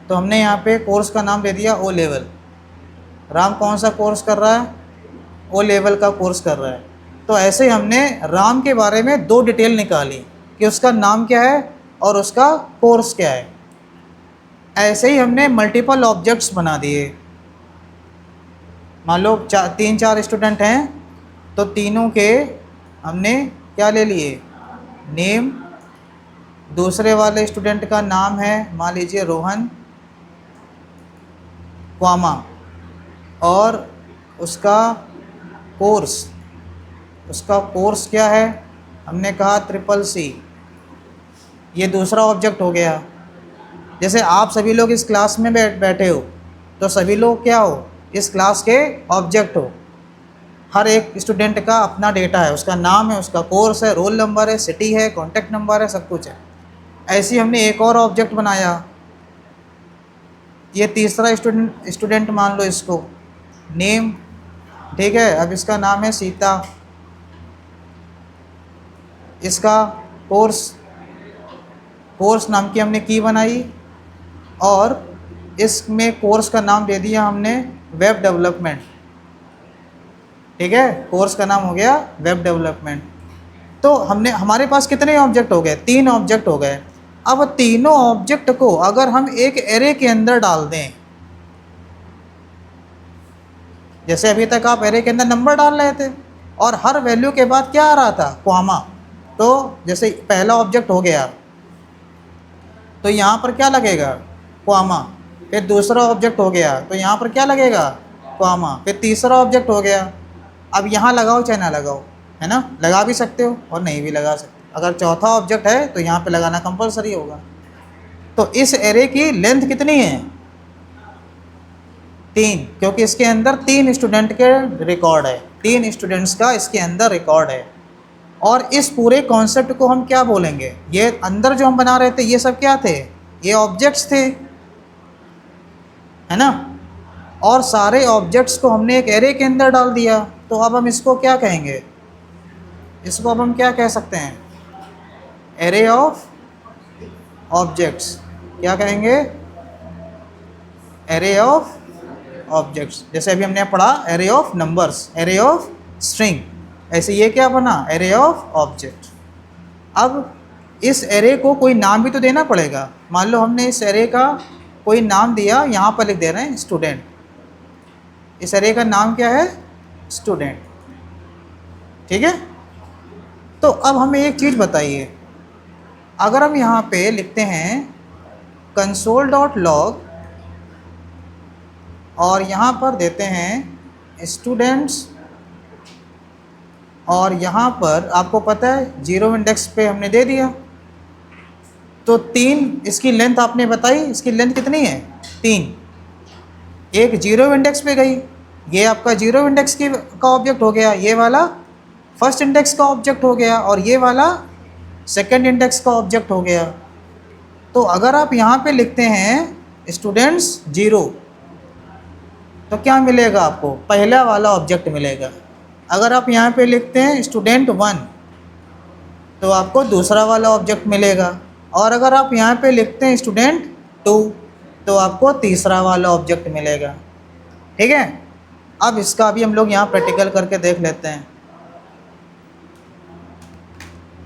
A: तो हमने यहाँ पे कोर्स का नाम दे दिया ओ लेवल। राम कौन सा कोर्स कर रहा है, ओ लेवल का कोर्स कर रहा है। तो ऐसे ही हमने राम के बारे में 2 डिटेल निकाली कि उसका नाम क्या है और उसका कोर्स क्या है। ऐसे ही हमने मल्टीपल ऑब्जेक्ट्स बना दिए। मान लो 3-4 स्टूडेंट हैं, तो तीनों के हमने क्या ले लिए, नेम। दूसरे वाले स्टूडेंट का नाम है मान लीजिए रोहन, कॉमा, और उसका कोर्स, उसका कोर्स क्या है, हमने कहा CCC। ये दूसरा ऑब्जेक्ट हो गया। जैसे आप सभी लोग इस क्लास में बैठे हो, तो सभी लोग क्या हो, इस क्लास के ऑब्जेक्ट हो। हर एक स्टूडेंट का अपना डेटा है, उसका नाम है, उसका कोर्स है, रोल नंबर है, सिटी है, कॉन्टैक्ट नंबर है, सब कुछ है। ऐसे ही हमने एक और ऑब्जेक्ट बनाया, ये तीसरा स्टूडेंट मान लो इसको, नेम, ठीक है। अब इसका नाम है सीता, इसका कोर्स नाम की हमने की बनाई, और इसमें कोर्स का नाम दे दिया हमने वेब डेवलपमेंट, ठीक है। कोर्स का नाम हो गया वेब डेवलपमेंट। तो हमारे पास कितने ऑब्जेक्ट हो गए, 3 ऑब्जेक्ट हो गए। अब तीनों ऑब्जेक्ट को अगर हम एक एरे के अंदर डाल दें, जैसे अभी तक आप एरे के अंदर नंबर डाल रहे थे और हर वैल्यू के बाद क्या आ रहा था, कॉमा। तो जैसे पहला ऑब्जेक्ट हो गया, तो यहाँ पर क्या लगेगा, कॉमा। फिर दूसरा ऑब्जेक्ट हो गया, तो यहाँ पर क्या लगेगा, कॉमा। फिर तीसरा ऑब्जेक्ट हो गया। अब यहाँ लगाओ चाहे ना लगाओ, है ना, लगा भी सकते हो और नहीं भी लगा सकते। अगर चौथा ऑब्जेक्ट है तो यहाँ पे लगाना कंपलसरी होगा। तो इस एरे की लेंथ कितनी है, 3, क्योंकि इसके अंदर 3 स्टूडेंट के रिकॉर्ड है, 3 स्टूडेंट्स का इसके अंदर रिकॉर्ड है। और इस पूरे कॉन्सेप्ट को हम क्या बोलेंगे, ये अंदर जो हम बना रहे थे ये सब क्या थे, ये ऑब्जेक्ट्स थे, है ना। और सारे ऑब्जेक्ट्स को हमने एक एरे के अंदर डाल दिया। तो अब हम इसको क्या कहेंगे, इसको अब हम क्या कह सकते हैं, एरे ऑफ ऑब्जेक्ट्स। क्या कहेंगे, एरे ऑफ ऑब्जेक्ट्स। जैसे अभी हमने पढ़ा array of numbers, array of string, ऐसे ये क्या बना, एरे ऑफ ऑब्जेक्ट। अब इस एरे को कोई नाम भी तो देना पड़ेगा। मान लो हमने इस एरे का कोई नाम दिया, यहाँ पर लिख दे रहे हैं स्टूडेंट। इस एरे का नाम क्या है, स्टूडेंट, ठीक है। तो अब हमें एक चीज़ बताइए, अगर हम यहाँ पे लिखते हैं console.log और यहाँ पर देते हैं स्टूडेंट्स, और यहाँ पर आपको पता है 0 इंडेक्स पे हमने दे दिया, तो 3 इसकी लेंथ आपने बताई, इसकी लेंथ कितनी है, 3। एक 0 इंडेक्स पे गई, ये आपका 0 इंडेक्स का ऑब्जेक्ट हो गया, ये वाला फर्स्ट इंडेक्स का ऑब्जेक्ट हो गया, और ये वाला सेकंड इंडेक्स का ऑब्जेक्ट हो गया। तो अगर आप यहाँ पे लिखते हैं स्टूडेंट्स 0, तो क्या मिलेगा आपको, पहला वाला ऑब्जेक्ट मिलेगा। अगर आप यहाँ पे लिखते हैं स्टूडेंट 1, तो आपको दूसरा वाला ऑब्जेक्ट मिलेगा। और अगर आप यहाँ पे लिखते हैं स्टूडेंट 2, तो आपको तीसरा वाला ऑब्जेक्ट मिलेगा, ठीक है। अब इसका भी हम लोग यहाँ प्रैक्टिकल करके देख लेते हैं।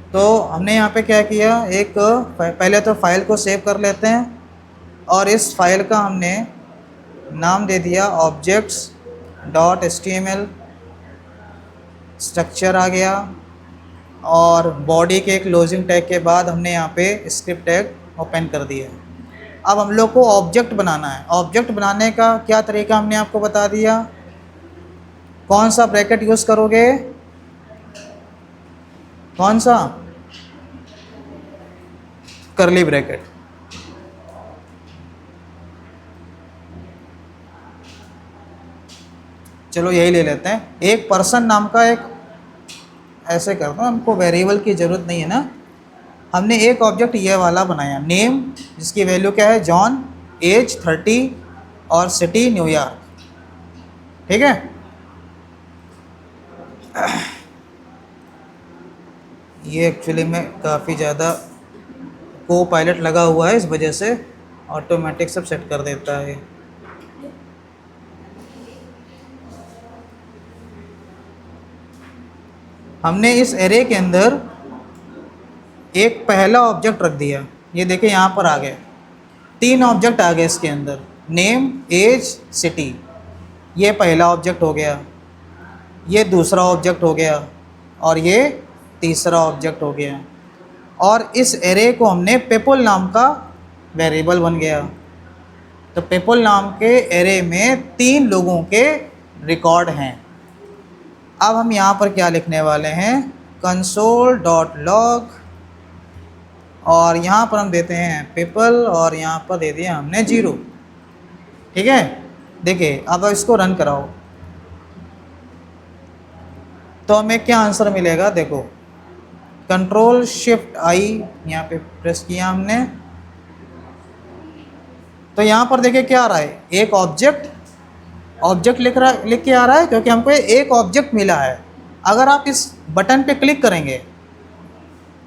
A: तो हमने यहाँ पे क्या किया, एक पहले तो फाइल को सेव कर लेते हैं, और इस फाइल का हमने नाम दे दिया objects.html, स्ट्रक्चर आ गया, और बॉडी के क्लोजिंग टैग के बाद हमने यहाँ पे स्क्रिप्ट टैग ओपन कर दिया। अब हम लोग को ऑब्जेक्ट बनाना है। ऑब्जेक्ट बनाने का क्या तरीका हमने आपको बता दिया। कौन सा ब्रैकेट यूज़ करोगे, कौन सा? Curly bracket. चलो यही ले लेते हैं। एक पर्सन नाम का एक, ऐसे करता हूँ, हमको वेरिएबल की ज़रूरत नहीं है ना। हमने एक ऑब्जेक्ट ये वाला बनाया, नेम, जिसकी वैल्यू क्या है, जॉन, एज 30 और सिटी न्यूयॉर्क। ठीक है। ये एक्चुअली में काफ़ी ज़्यादा को पायलट लगा हुआ है, इस वजह से ऑटोमेटिक सब सेट कर देता है। हमने इस एरे के अंदर एक पहला ऑब्जेक्ट रख दिया, ये देखिए यहाँ पर आ गए, 3 ऑब्जेक्ट आ गए इसके अंदर, नेम, एज, सिटी। ये पहला ऑब्जेक्ट हो गया, ये दूसरा ऑब्जेक्ट हो गया और ये तीसरा ऑब्जेक्ट हो गया। और इस एरे को हमने पीपल नाम का वेरिएबल बन गया। तो पीपल नाम के एरे में 3 लोगों के रिकॉर्ड हैं। अब हम यहाँ पर क्या लिखने वाले हैं, console.log, और यहाँ पर हम देते हैं पीपल और यहाँ पर दे दिया हमने 0। ठीक है। देखिए अब इसको रन कराओ तो हमें क्या आंसर मिलेगा, देखो Ctrl+Shift+I यहाँ पे प्रेस किया हमने, तो यहाँ पर देखिए क्या आ रहा है, एक ऑब्जेक्ट लिख के आ रहा है, क्योंकि हमको एक ऑब्जेक्ट मिला है। अगर आप इस बटन पे क्लिक करेंगे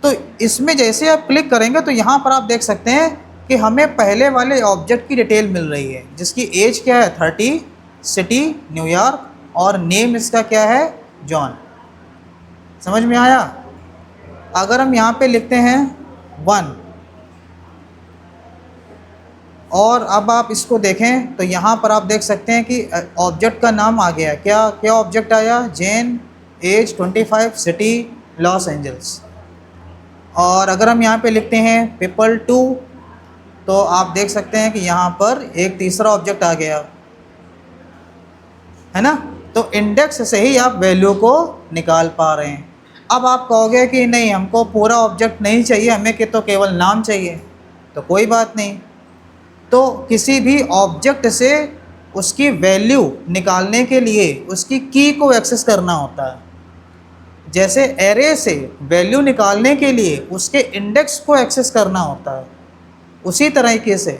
A: तो इसमें जैसे आप क्लिक करेंगे तो यहाँ पर आप देख सकते हैं कि हमें पहले वाले ऑब्जेक्ट की डिटेल मिल रही है, जिसकी एज क्या है 30, सिटी न्यूयॉर्क और नेम इसका क्या है, जॉन। समझ में आया? अगर हम यहाँ पे लिखते हैं 1 और अब आप इसको देखें तो यहाँ पर आप देख सकते हैं कि ऑब्जेक्ट का नाम आ गया। क्या क्या ऑब्जेक्ट आया, जेन, एज 25, सिटी लॉस एंजल्स। और अगर हम यहाँ पे लिखते हैं पीपल 2 तो आप देख सकते हैं कि यहाँ पर एक तीसरा ऑब्जेक्ट आ गया, है ना। तो इंडेक्स से ही आप वैल्यू को निकाल पा रहे हैं। अब आप कहोगे कि नहीं हमको पूरा ऑब्जेक्ट नहीं चाहिए, हमें कि तो केवल नाम चाहिए, तो कोई बात नहीं। तो किसी भी ऑब्जेक्ट से उसकी वैल्यू निकालने के लिए उसकी की को एक्सेस करना होता है। जैसे एरे से वैल्यू निकालने के लिए उसके इंडेक्स को एक्सेस करना होता है, उसी तरीके से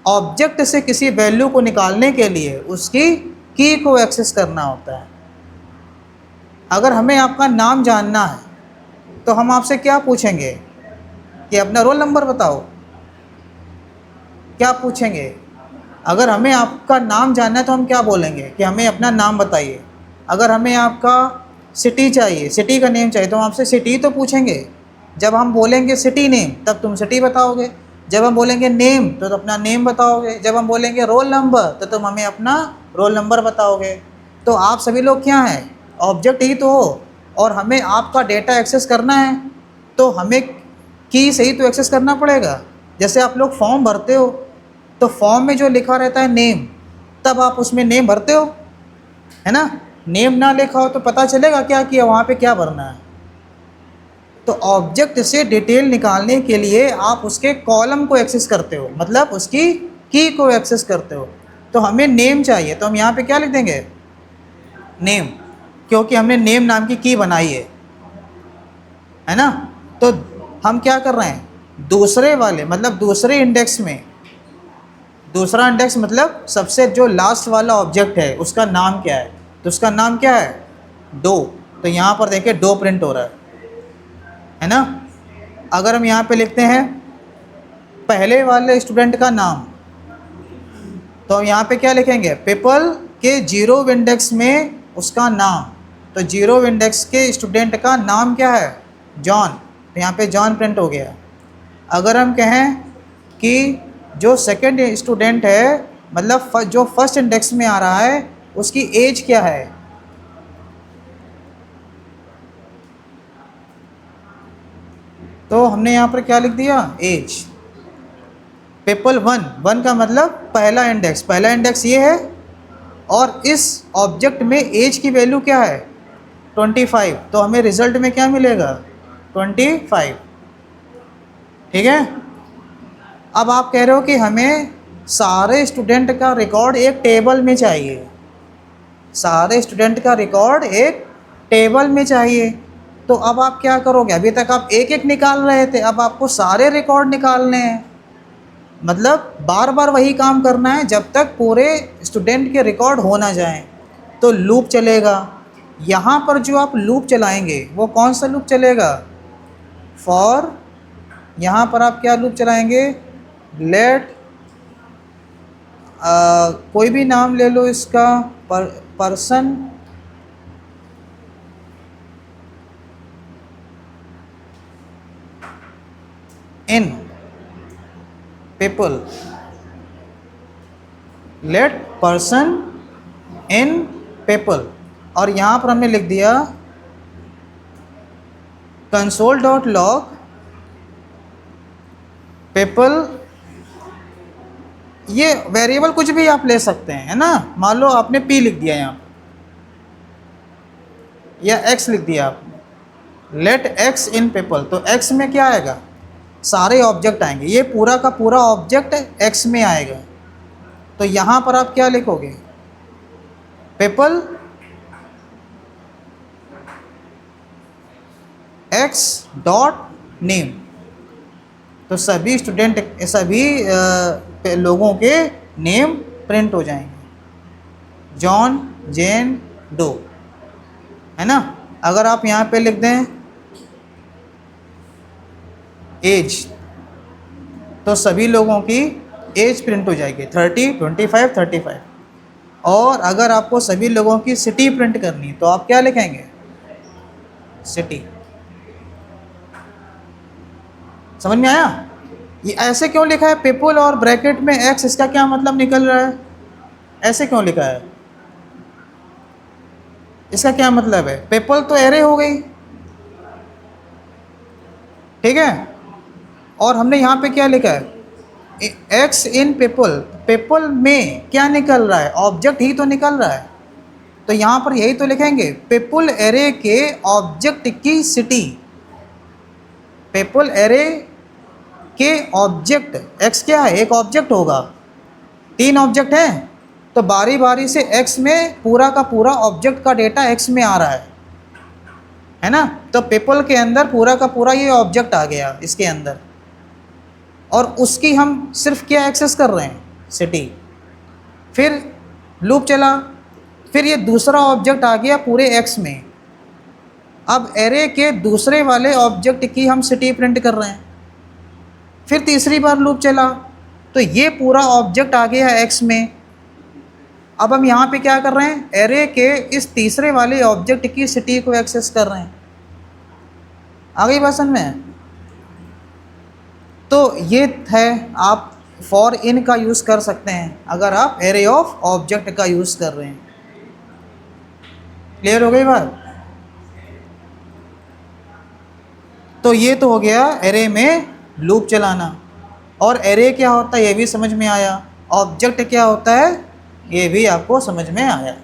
A: ऑब्जेक्ट से किसी वैल्यू को निकालने के लिए उसकी की को एक्सेस करना होता है। अगर हमें आपका नाम जानना है तो हम आपसे क्या पूछेंगे कि अपना रोल नंबर बताओ, क्या पूछेंगे? अगर हमें आपका नाम जानना है तो हम क्या बोलेंगे कि हमें अपना नाम बताइए। अगर हमें आपका सिटी चाहिए, सिटी का नेम चाहिए, तो हम आपसे सिटी तो पूछेंगे। जब हम बोलेंगे सिटी नेम तब तुम सिटी बताओगे, जब हम बोलेंगे नेम तो अपना नेम बताओगे, जब हम बोलेंगे रोल नंबर तो तुम हमें अपना रोल नंबर बताओगे। तो आप सभी लोग क्या हैं, ऑब्जेक्ट ही तो हो, और हमें आपका डेटा एक्सेस करना है तो हमें की से ही तो एक्सेस करना पड़ेगा। जैसे आप लोग फॉर्म भरते हो तो फॉर्म में जो लिखा रहता है नेम, तब आप उसमें नेम भरते हो, है ना। नेम ना लिखा हो तो पता चलेगा क्या किया, वहाँ पे क्या भरना है। तो ऑब्जेक्ट से डिटेल निकालने के लिए आप उसके कॉलम को एक्सेस करते हो, मतलब उसकी की को एक्सेस करते हो। तो हमें नेम चाहिए तो हम यहाँ पे क्या लिख देंगे, नेम, क्योंकि हमने नेम नाम की बनाई है ना। तो हम क्या कर रहे हैं, दूसरे वाले मतलब दूसरे इंडेक्स में, दूसरा इंडेक्स मतलब सबसे जो लास्ट वाला ऑब्जेक्ट है उसका नाम क्या है, तो उसका नाम क्या है, 2। तो यहाँ पर देखिए 2 प्रिंट हो रहा है ना। अगर हम यहाँ पे लिखते हैं पहले वाले स्टूडेंट का नाम, तो हम यहाँ पे क्या लिखेंगे, पीपल के 0 इंडेक्स में उसका नाम, तो 0 इंडेक्स के स्टूडेंट का नाम क्या है, जॉन, तो यहाँ पे जॉन प्रिंट हो गया। अगर हम कहें कि जो सेकंड स्टूडेंट है, मतलब जो फर्स्ट इंडेक्स में आ रहा है, उसकी एज क्या है, तो हमने यहाँ पर क्या लिख दिया, एज। पीपल 1 का मतलब पहला इंडेक्स ये है, और इस ऑब्जेक्ट में एज की वैल्यू क्या है, 25। तो हमें रिजल्ट में क्या मिलेगा, 25। ठीक है। अब आप कह रहे हो कि हमें सारे स्टूडेंट का रिकॉर्ड एक टेबल में चाहिए, सारे स्टूडेंट का रिकॉर्ड एक टेबल में चाहिए। तो अब आप क्या करोगे? अभी तक आप एक एक निकाल रहे थे, अब आपको सारे रिकॉर्ड निकालने हैं। मतलब बार बार वही काम करना है जब तक पूरे स्टूडेंट के रिकॉर्ड हो ना जाएं। तो लूप चलेगा। यहाँ पर जो आप लूप चलाएंगे वो कौन सा लूप चलेगा? फॉर, यहाँ पर आप क्या लूप चलाएंगे? लेट, कोई भी नाम ले लो इसका, person in people, let person in people. और यहाँ पर हमने लिख दिया कंसोल डॉट लॉग पीपल। ये वेरिएबल कुछ भी आप ले सकते हैं, है ना। मान लो आपने p लिख दिया यहाँ या x लिख दिया आपने, लेट x इन पीपल। तो x में क्या आएगा? सारे ऑब्जेक्ट आएंगे, ये पूरा का पूरा ऑब्जेक्ट x में आएगा। तो यहाँ पर आप क्या लिखोगे? People x dot name. तो सभी स्टूडेंट, सभी लोगों के नेम प्रिंट हो जाएंगे, जॉन, जेन, डो, है ना। अगर आप यहाँ पे लिख दें एज, तो सभी लोगों की एज प्रिंट हो जाएगी, 30, 25, 35। और अगर आपको सभी लोगों की सिटी प्रिंट करनी तो आप क्या लिखेंगे? सिटी। समझ में आया? ये ऐसे क्यों लिखा है पीपल और ब्रैकेट में x, इसका क्या मतलब निकल रहा है? ऐसे क्यों लिखा है? इसका क्या मतलब है? पीपल तो एरे हो गई, ठीक है। और हमने यहाँ पे क्या लिखा है? x in people. पीपल में क्या निकल रहा है? ऑब्जेक्ट ही तो निकल रहा है। तो यहाँ पर यही तो लिखेंगे, पीपल एरे के ऑब्जेक्ट की सिटी। पीपल एरे के ऑब्जेक्ट, x क्या है? एक ऑब्जेक्ट होगा, 3 ऑब्जेक्ट हैं, तो बारी बारी से x में पूरा का पूरा ऑब्जेक्ट का डेटा x में आ रहा है ना। तो पीपल के अंदर पूरा का पूरा ये ऑब्जेक्ट आ गया इसके अंदर, और उसकी हम सिर्फ क्या एक्सेस कर रहे हैं? सिटी। फिर लूप चला, फिर ये दूसरा ऑब्जेक्ट आ गया पूरे x में। अब एरे के दूसरे वाले ऑब्जेक्ट की हम सिटी प्रिंट कर रहे हैं। फिर तीसरी बार लूप चला, तो ये पूरा ऑब्जेक्ट आ गया x में। अब हम यहाँ पे क्या कर रहे हैं? एरे के इस तीसरे वाले ऑब्जेक्ट की सिटी को एक्सेस कर रहे हैं। आ गई बात समझ में? तो ये है, आप फॉर इन का यूज़ कर सकते हैं अगर आप एरे ऑफ ऑब्जेक्ट का यूज़ कर रहे हैं। क्लियर हो गई बात? तो ये तो हो गया एरे में लूप चलाना। और एरे क्या होता है ये भी समझ में आया, ऑब्जेक्ट क्या होता है ये भी आपको समझ में आया।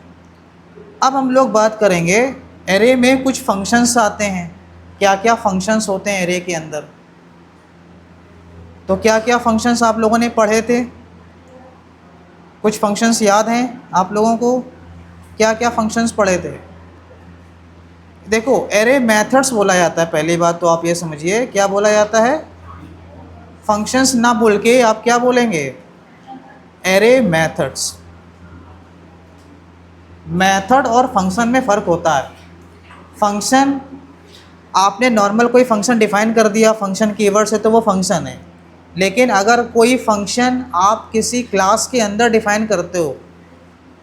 A: अब हम लोग बात करेंगे एरे में कुछ फंक्शंस आते हैं। क्या क्या फंक्शंस होते हैं एरे के अंदर? तो क्या क्या फंक्शंस आप लोगों ने पढ़े थे? कुछ फंक्शंस याद हैं आप लोगों को? क्या क्या फंक्शंस पढ़े थे? देखो, एरे मेथड्स बोला जाता है। पहली बात तो आप ये समझिए, क्या बोला जाता है? फंक्शंस ना बोल के आप क्या बोलेंगे? Array methods. मेथड और फंक्शन में फ़र्क होता है। फंक्शन, आपने नॉर्मल कोई फंक्शन डिफ़ाइन कर दिया फंक्शन कीवर्ड से, तो वो फंक्शन है। लेकिन अगर कोई फंक्शन आप किसी क्लास के अंदर डिफ़ाइन करते हो,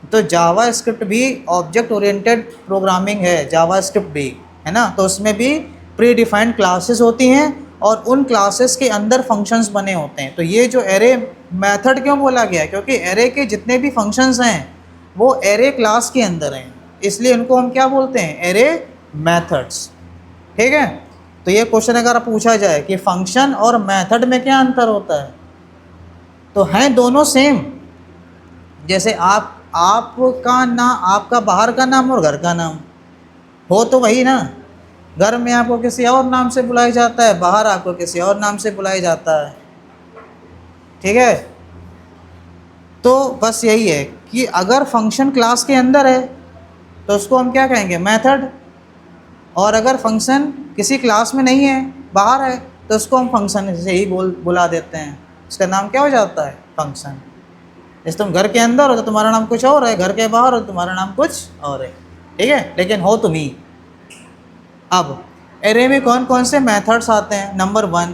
A: तो जावा स्क्रिप्ट भी ऑब्जेक्ट ओरिएंटेड प्रोग्रामिंग है, जावा स्क्रिप्ट भी, है ना। तो उसमें भी प्री डिफाइंड क्लासेस होती हैं और उन क्लासेस के अंदर फंक्शंस बने होते हैं। तो ये जो एरे मेथड क्यों बोला गया है? क्योंकि एरे के जितने भी फंक्शंस हैं वो एरे क्लास के अंदर हैं, इसलिए उनको हम क्या बोलते हैं? Array methods. ठीक है। तो ये क्वेश्चन अगर पूछा जाए कि फंक्शन और मेथड में क्या अंतर होता है, तो हैं दोनों सेम। जैसे आपका बाहर का नाम और घर का नाम हो तो वही ना, घर में आपको किसी और नाम से बुलाया जाता है, बाहर आपको किसी और नाम से बुलाया जाता है। ठीक है, तो बस यही है कि अगर फंक्शन क्लास के अंदर है तो उसको हम क्या कहेंगे, मेथड। और अगर फंक्शन किसी क्लास में नहीं है, बाहर है, तो उसको हम फंक्शन से ही बुला देते हैं। इसका नाम क्या हो जाता है, फंक्शन। जैसे तुम घर के अंदर हो तो तुम्हारा नाम कुछ और है, घर के बाहर हो तो तुम्हारा नाम कुछ और है। ठीक है, लेकिन हो तुम ही। अब एरे में कौन कौन से मेथड्स आते हैं। नंबर 1,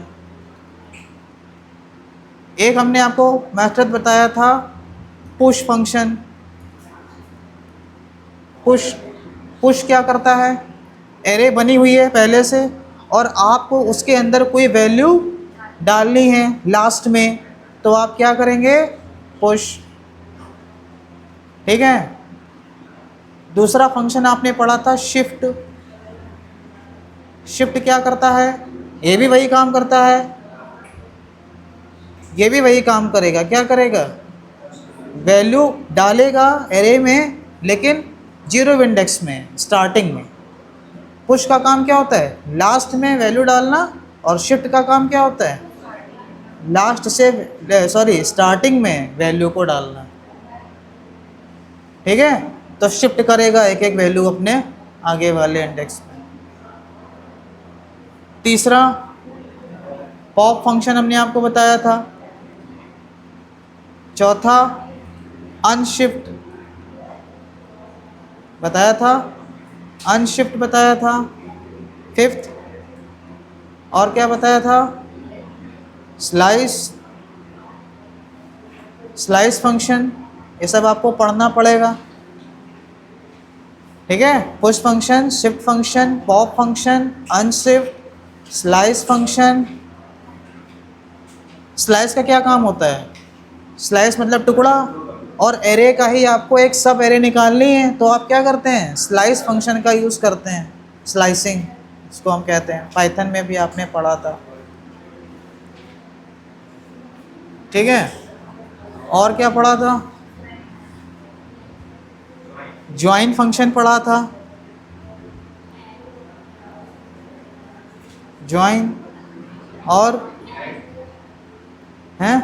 A: एक हमने आपको मेथड बताया था पुश फंक्शन। पुश पुश क्या करता है, एरे बनी हुई है पहले से और आपको उसके अंदर कोई वैल्यू डालनी है लास्ट में, तो आप क्या करेंगे, पुश। ठीक है, दूसरा फंक्शन आपने पढ़ा था शिफ्ट। शिफ्ट क्या करता है, ये भी वही काम करता है, ये भी वही काम करेगा। क्या करेगा, वैल्यू डालेगा एरे में, लेकिन 0 इंडेक्स में, स्टार्टिंग में। पुश का काम क्या होता है, लास्ट में वैल्यू डालना, और शिफ्ट का काम क्या होता है, स्टार्टिंग में वैल्यू को डालना। ठीक है, तो शिफ्ट करेगा एक एक वैल्यू अपने आगे वाले इंडेक्स में। तीसरा पॉप फंक्शन हमने आपको बताया था। चौथा अनशिफ्ट बताया था, अनशिफ्ट बताया था। फिफ्थ और क्या बताया था, स्लाइस फंक्शन। ये सब आपको पढ़ना पड़ेगा। ठीक है, push function, shift function, pop function, unshift, slice function. Slice का क्या काम होता है, स्लाइस मतलब टुकड़ा, और एरे का ही आपको एक सब एरे निकालनी है, तो आप क्या करते हैं, स्लाइस फंक्शन का यूज़ करते हैं। स्लाइसिंग इसको हम कहते हैं, पाइथन में भी आपने पढ़ा था। ठीक है, और क्या पढ़ा था, ज्वाइन फंक्शन पढ़ा था। ज्वाइन और हैं,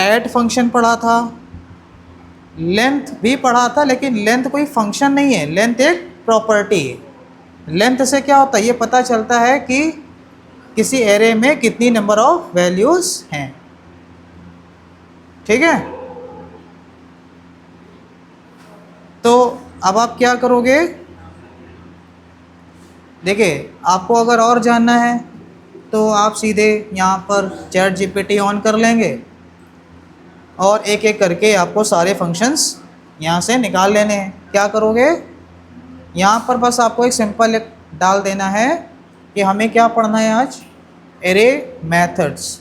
A: ऐड फंक्शन पढ़ा था। लेंथ भी पढ़ा था, लेकिन लेंथ कोई फंक्शन नहीं है, लेंथ एक प्रॉपर्टी है। लेंथ से क्या होता है, ये पता चलता है कि किसी एरे में कितनी नंबर ऑफ वैल्यूज़ हैं। ठीक है, तो अब आप क्या करोगे, देखिए आपको अगर और जानना है तो आप सीधे यहाँ पर चैट जीपीटी ऑन कर लेंगे और एक एक करके आपको सारे फंक्शंस यहाँ से निकाल लेने हैं। क्या करोगे, यहाँ पर बस आपको एक सिंपल एक डाल देना है कि हमें क्या पढ़ना है आज, एरे मेथड्स।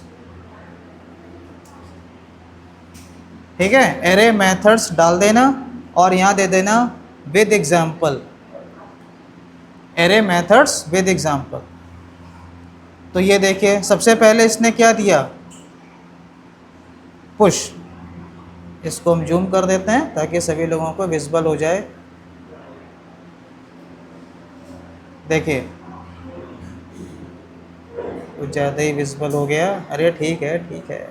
A: ठीक है, एरे मेथड्स डाल देना और यहाँ दे देना with example, array methods with example. तो ये देखिए सबसे पहले इसने क्या दिया, पुश। इसको हम जूम कर देते हैं ताकि सभी लोगों को विजिबल हो जाए। देखिए कुछ ज़्यादा ही विजिबल हो गया, अरे ठीक है ठीक है।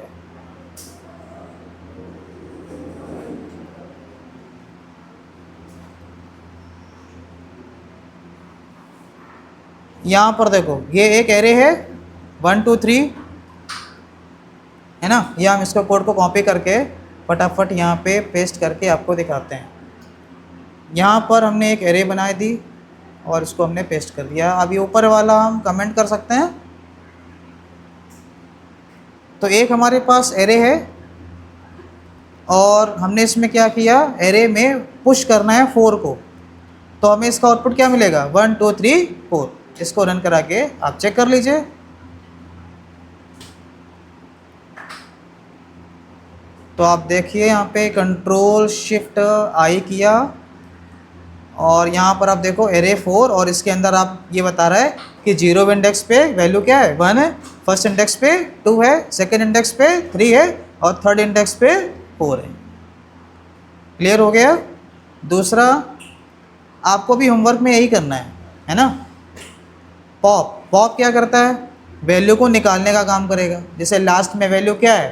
A: यहाँ पर देखो ये एक एरे है 1 2 3 है ना, ये हम इसको कोड को कॉपी करके फटाफट यहाँ पे पेस्ट करके आपको दिखाते हैं। यहाँ पर हमने एक एरे बना दी और इसको हमने पेस्ट कर दिया। अभी ऊपर वाला हम कमेंट कर सकते हैं। तो एक हमारे पास एरे है और हमने इसमें क्या किया, एरे में पुश करना है 4 को, तो हमें इसका आउटपुट क्या मिलेगा, 1 2 3 4। इसको रन करा के आप चेक कर लीजिए। तो आप देखिए यहाँ पे कंट्रोल शिफ्ट आई किया और यहाँ पर आप देखो एरे 4 और इसके अंदर आप ये बता रहा है कि 0 इंडेक्स पे वैल्यू क्या है, 1 है, फर्स्ट इंडेक्स पे 2 है, सेकंड इंडेक्स पे 3 है और थर्ड इंडेक्स पे 4 है। क्लियर हो गया। दूसरा आपको भी होमवर्क में यही करना है ना। पॉप, पॉप क्या करता है, वैल्यू को निकालने का काम करेगा। जैसे लास्ट में वैल्यू क्या है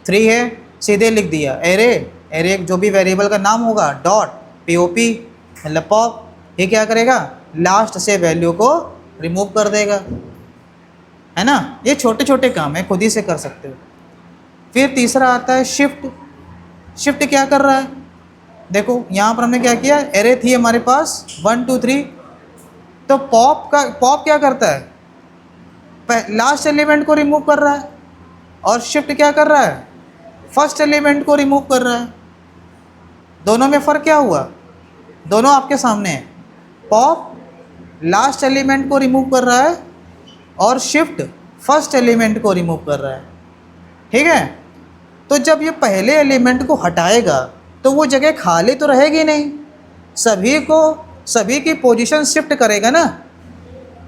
A: 3 है, सीधे लिख दिया एरे, एरे जो भी वेरिएबल का नाम होगा डॉट पॉप मतलब पॉप, ये क्या करेगा लास्ट से वैल्यू को रिमूव कर देगा, है ना। ये छोटे छोटे काम है, खुद ही से कर सकते हो। फिर तीसरा आता है शिफ्ट। शिफ्ट क्या कर रहा है, देखो यहाँ पर हमने क्या किया, एरे थी हमारे पास 1 2 3, तो पॉप क्या करता है, लास्ट एलिमेंट को रिमूव कर रहा है, और शिफ्ट क्या कर रहा है, फर्स्ट एलिमेंट को रिमूव कर रहा है। दोनों में फ़र्क क्या हुआ, दोनों आपके सामने है। पॉप लास्ट एलिमेंट को रिमूव कर रहा है और शिफ्ट फर्स्ट एलिमेंट को रिमूव कर रहा है, ठीक है। तो जब ये पहले एलिमेंट को हटाएगा तो वो जगह खाली तो रहेगी नहीं, सभी की पोजीशन शिफ्ट करेगा ना।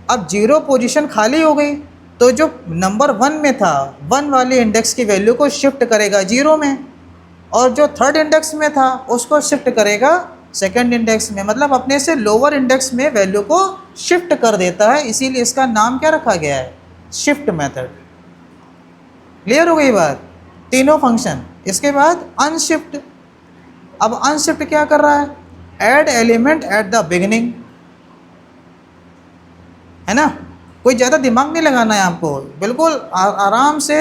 A: अब 0 पोजीशन खाली हो गई, तो जो नंबर 1 में था 1 वाले इंडेक्स की वैल्यू को शिफ्ट करेगा 0 में, और जो थर्ड इंडेक्स में था उसको शिफ्ट करेगा सेकंड इंडेक्स में, मतलब अपने से लोअर इंडेक्स में वैल्यू को शिफ्ट कर देता है। इसीलिए इसका नाम क्या रखा गया है, शिफ्ट मेथड। क्लियर हो गई बात, तीनों फंक्शन। इसके बाद अनशिफ्ट। अब अनशिफ्ट क्या कर रहा है, add element at the beginning, है ना। कोई ज़्यादा दिमाग नहीं लगाना है आपको, बिल्कुल आराम से।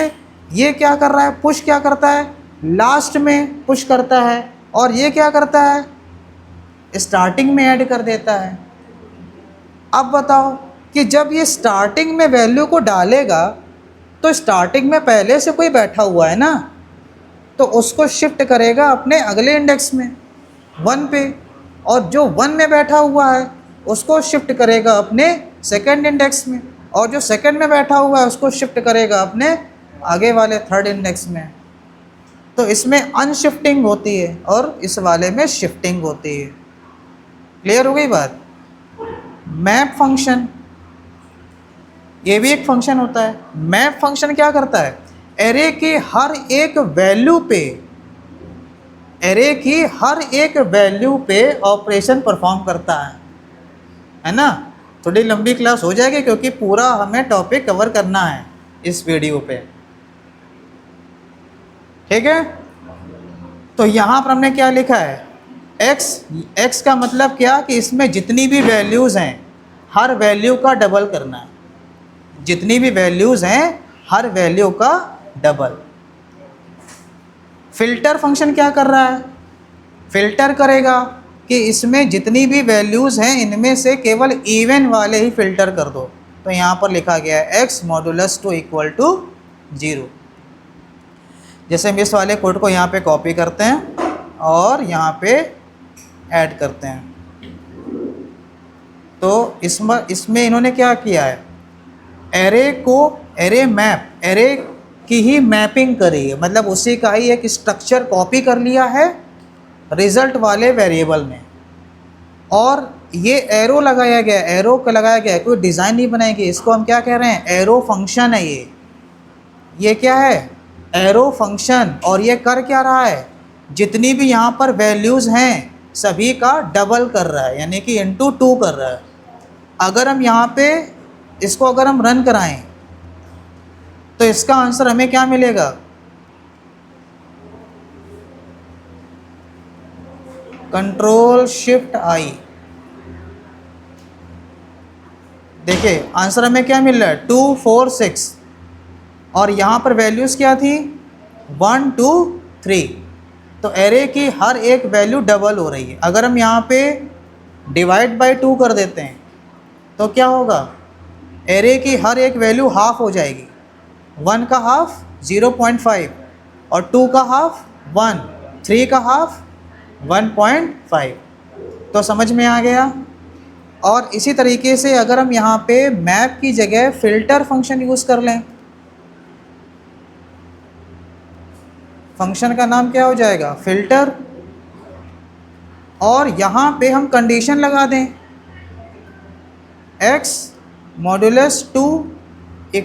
A: ये क्या कर रहा है, पुश क्या करता है, लास्ट में पुश करता है, और ये क्या करता है, स्टार्टिंग में ऐड कर देता है। अब बताओ कि जब ये स्टार्टिंग में वैल्यू को डालेगा तो स्टार्टिंग में पहले से कोई बैठा हुआ है ना, तो उसको शिफ्ट करेगा अपने अगले इंडेक्स में 1 पे, और जो 1 में बैठा हुआ है उसको शिफ्ट करेगा अपने सेकंड इंडेक्स में, और जो सेकंड में बैठा हुआ है उसको शिफ्ट करेगा अपने आगे वाले थर्ड इंडेक्स में। तो इसमें अनशिफ्टिंग होती है और इस वाले में शिफ्टिंग होती है। क्लियर हो गई बात। मैप फंक्शन, ये भी एक फंक्शन होता है। मैप फंक्शन क्या करता है, एरे की हर एक वैल्यू पे ऑपरेशन परफॉर्म करता है ना। थोड़ी लंबी क्लास हो जाएगी क्योंकि पूरा हमें टॉपिक कवर करना है इस वीडियो पे, ठीक है। तो यहाँ पर हमने क्या लिखा है, x का मतलब क्या कि इसमें जितनी भी वैल्यूज़ हैं हर वैल्यू का डबल करना है, जितनी भी वैल्यूज़ हैं हर वैल्यू का डबल। फिल्टर फंक्शन क्या कर रहा है, फिल्टर करेगा कि इसमें जितनी भी वैल्यूज़ हैं इनमें से केवल इवन वाले ही फ़िल्टर कर दो। तो यहाँ पर लिखा गया है x मॉडुलस 2 = 0। जैसे हम इस वाले कोड को यहाँ पे कॉपी करते हैं और यहाँ पे ऐड करते हैं, तो इसमें इन्होंने क्या किया है, एरे की ही मैपिंग करी है, मतलब उसी का ही एक स्ट्रक्चर कॉपी कर लिया है रिज़ल्ट वाले वेरिएबल में, और ये एरो लगाया गया, कोई डिज़ाइन नहीं बनाएगी। इसको हम क्या कह रहे हैं, एरो फंक्शन है ये क्या है, एरो फंक्शन। और ये कर क्या रहा है, जितनी भी यहाँ पर वैल्यूज़ हैं सभी का डबल कर रहा है, यानी कि इंटू 2 कर रहा है। अगर हम यहाँ पे इसको अगर हम रन कराएं तो इसका आंसर हमें क्या मिलेगा, Ctrl+Shift+I। देखिए आंसर हमें क्या मिल रहा है, 2 4 6, और यहाँ पर वैल्यूज़ क्या थी 1 2 3। तो एरे की हर एक वैल्यू डबल हो रही है। अगर हम यहाँ पे डिवाइड बाय 2 कर देते हैं तो क्या होगा, एरे की हर एक वैल्यू हाफ हो जाएगी। 1 का हाफ 0.5, और 2 का हाफ 1, 3 का हाफ 1.5। तो समझ में आ गया। और इसी तरीके से अगर हम यहाँ पे मैप की जगह फ़िल्टर फंक्शन यूज़ कर लें, फंक्शन का नाम क्या हो जाएगा, फ़िल्टर, और यहाँ पे हम कंडीशन लगा दें x मॉडुलस 2 =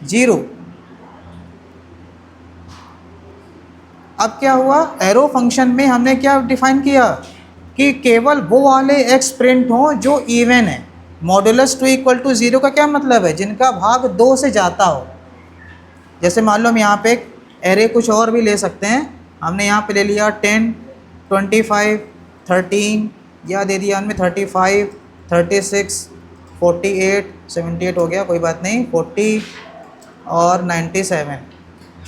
A: 0। अब क्या हुआ, एरो फंक्शन में हमने क्या डिफ़ाइन किया, कि केवल वो वाले एक्स प्रिंट हों जो इवन है। मॉडुलस 2 इक्वल टू 0 का क्या मतलब है? जिनका भाग 2 से जाता हो। जैसे मान लो हम यहाँ पे एक एरे कुछ और भी ले सकते हैं। हमने यहाँ पे ले लिया 10, 25, 13, या दे दिया हमने 35, 36, 48, 78 हो गया, कोई बात नहीं, 40 और 97।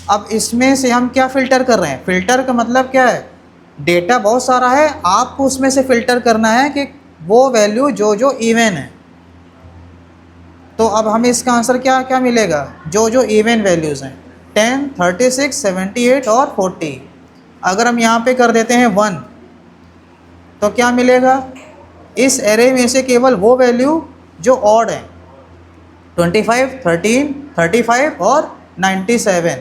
A: अब इसमें से हम क्या फ़िल्टर कर रहे हैं? फ़िल्टर का मतलब क्या है? डेटा बहुत सारा है, आपको उसमें से फ़िल्टर करना है कि वो वैल्यू जो जो इवन है। तो अब हमें इसका आंसर क्या क्या मिलेगा? जो जो इवन वैल्यूज़ हैं 10, 36, 78 और 40। अगर हम यहाँ पे कर देते हैं 1 तो क्या मिलेगा? इस एरे में से केवल वो वैल्यू जो ऑड है 25, 13, 35 और 97,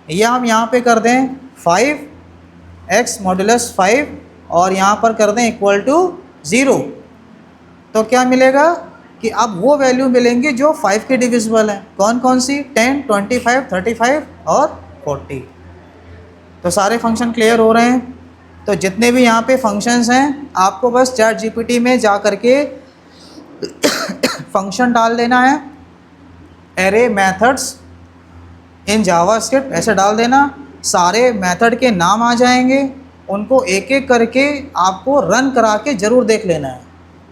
A: या हम यहाँ पे कर दें 5x मॉडुलस 5 और यहाँ पर कर दें इक्वल टू 0, तो क्या मिलेगा कि अब वो वैल्यू मिलेंगी जो 5 के डिविजिबल हैं। कौन कौन सी? 10, 25, 35 और 40। तो सारे फंक्शन क्लियर हो रहे हैं। तो जितने भी यहाँ पे फंक्शंस हैं आपको बस चैट जीपीटी में जा कर के फंक्शन डाल देना है, एरे मेथड्स इन जावास्क्रिप्ट ऐसे डाल देना, सारे मेथड के नाम आ जाएंगे। उनको एक एक करके आपको रन करा के ज़रूर देख लेना है।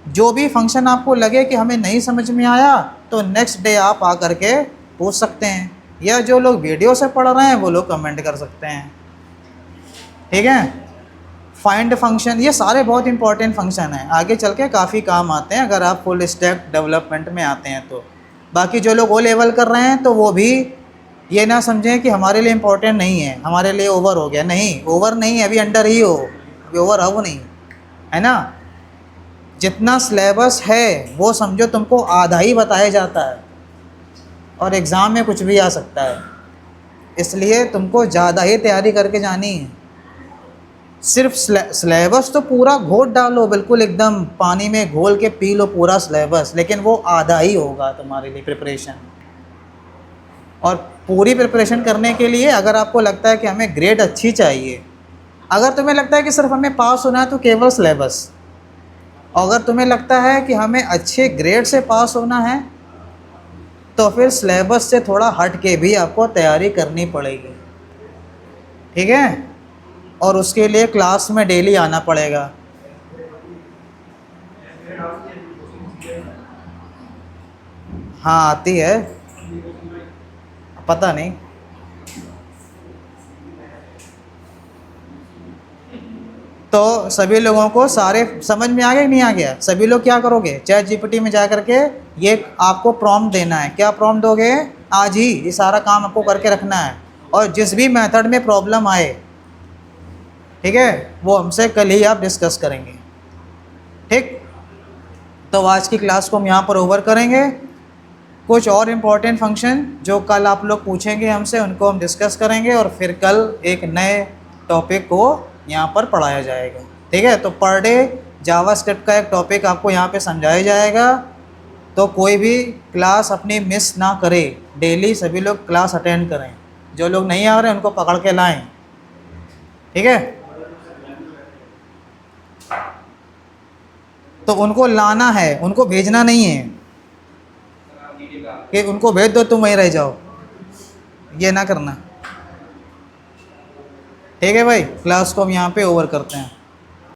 A: जो भी फंक्शन आपको लगे कि हमें नहीं समझ में आया तो नेक्स्ट डे आप आ कर के पूछ सकते हैं, या जो लोग वीडियो से पढ़ रहे हैं वो लोग कमेंट कर सकते हैं। ठीक है। फाइंड फंक्शन, ये सारे बहुत इंपॉर्टेंट फंक्शन हैं, आगे चल के काफ़ी काम आते हैं अगर आप फुल स्टैक डेवलपमेंट में आते हैं तो। बाकी जो लोग ओ लेवल कर रहे हैं तो वो भी ये ना समझें कि हमारे लिए इम्पोर्टेंट नहीं है, हमारे लिए ओवर हो गया। नहीं, ओवर नहीं, अभी अंडर ही हो, अभी ओवर हो नहीं, है ना। जितना सिलेबस है वो समझो तुमको आधा ही बताया जाता है और एग्ज़ाम में कुछ भी आ सकता है, इसलिए तुमको ज़्यादा ही तैयारी करके जानी है। सिर्फ सिलेबस तो पूरा घोट डालो, बिल्कुल एकदम पानी में घोल के पी लो पूरा सिलेबस, लेकिन वो आधा ही होगा तुम्हारे लिए प्रिपरेशन। और पूरी प्रिपरेशन करने के लिए अगर आपको लगता है कि हमें ग्रेड अच्छी चाहिए, अगर तुम्हें लगता है कि सिर्फ हमें पास होना है तो केवल सिलेबस, अगर तुम्हें लगता है कि हमें अच्छे ग्रेड से पास होना है तो फिर सिलेबस से थोड़ा हट के भी आपको तैयारी करनी पड़ेगी। ठीक है। और उसके लिए क्लास में डेली आना पड़ेगा। हाँ आती है, पता नहीं। तो सभी लोगों को सारे समझ में आ गया कि नहीं आ गया? सभी लोग क्या करोगे? चैट जीपीटी में जा करके ये आपको प्रॉम्प्ट देना है। क्या प्रॉम्प्ट दोगे? आज ही ये सारा काम आपको करके रखना है, और जिस भी मेथड में प्रॉब्लम आए, ठीक है, वो हमसे कल ही आप डिस्कस करेंगे। ठीक। तो आज की क्लास को हम यहाँ पर ओवर करेंगे। कुछ और इम्पोर्टेंट फंक्शन जो कल आप लोग पूछेंगे हमसे उनको हम डिस्कस करेंगे, और फिर कल एक नए टॉपिक को यहाँ पर पढ़ाया जाएगा। ठीक है। तो पर डे जावास्क्रिप्ट का एक टॉपिक आपको यहाँ पे समझाया जाएगा। तो कोई भी क्लास अपनी मिस ना करे, डेली सभी लोग क्लास अटेंड करें। जो लोग नहीं आ रहे उनको पकड़ के लाएं। ठीक है। तो उनको लाना है, उनको भेजना नहीं है कि उनको भेज दो तुम वहीं रह जाओ, ये ना करना। ठीक है भाई, क्लास को हम यहाँ पे ओवर करते हैं।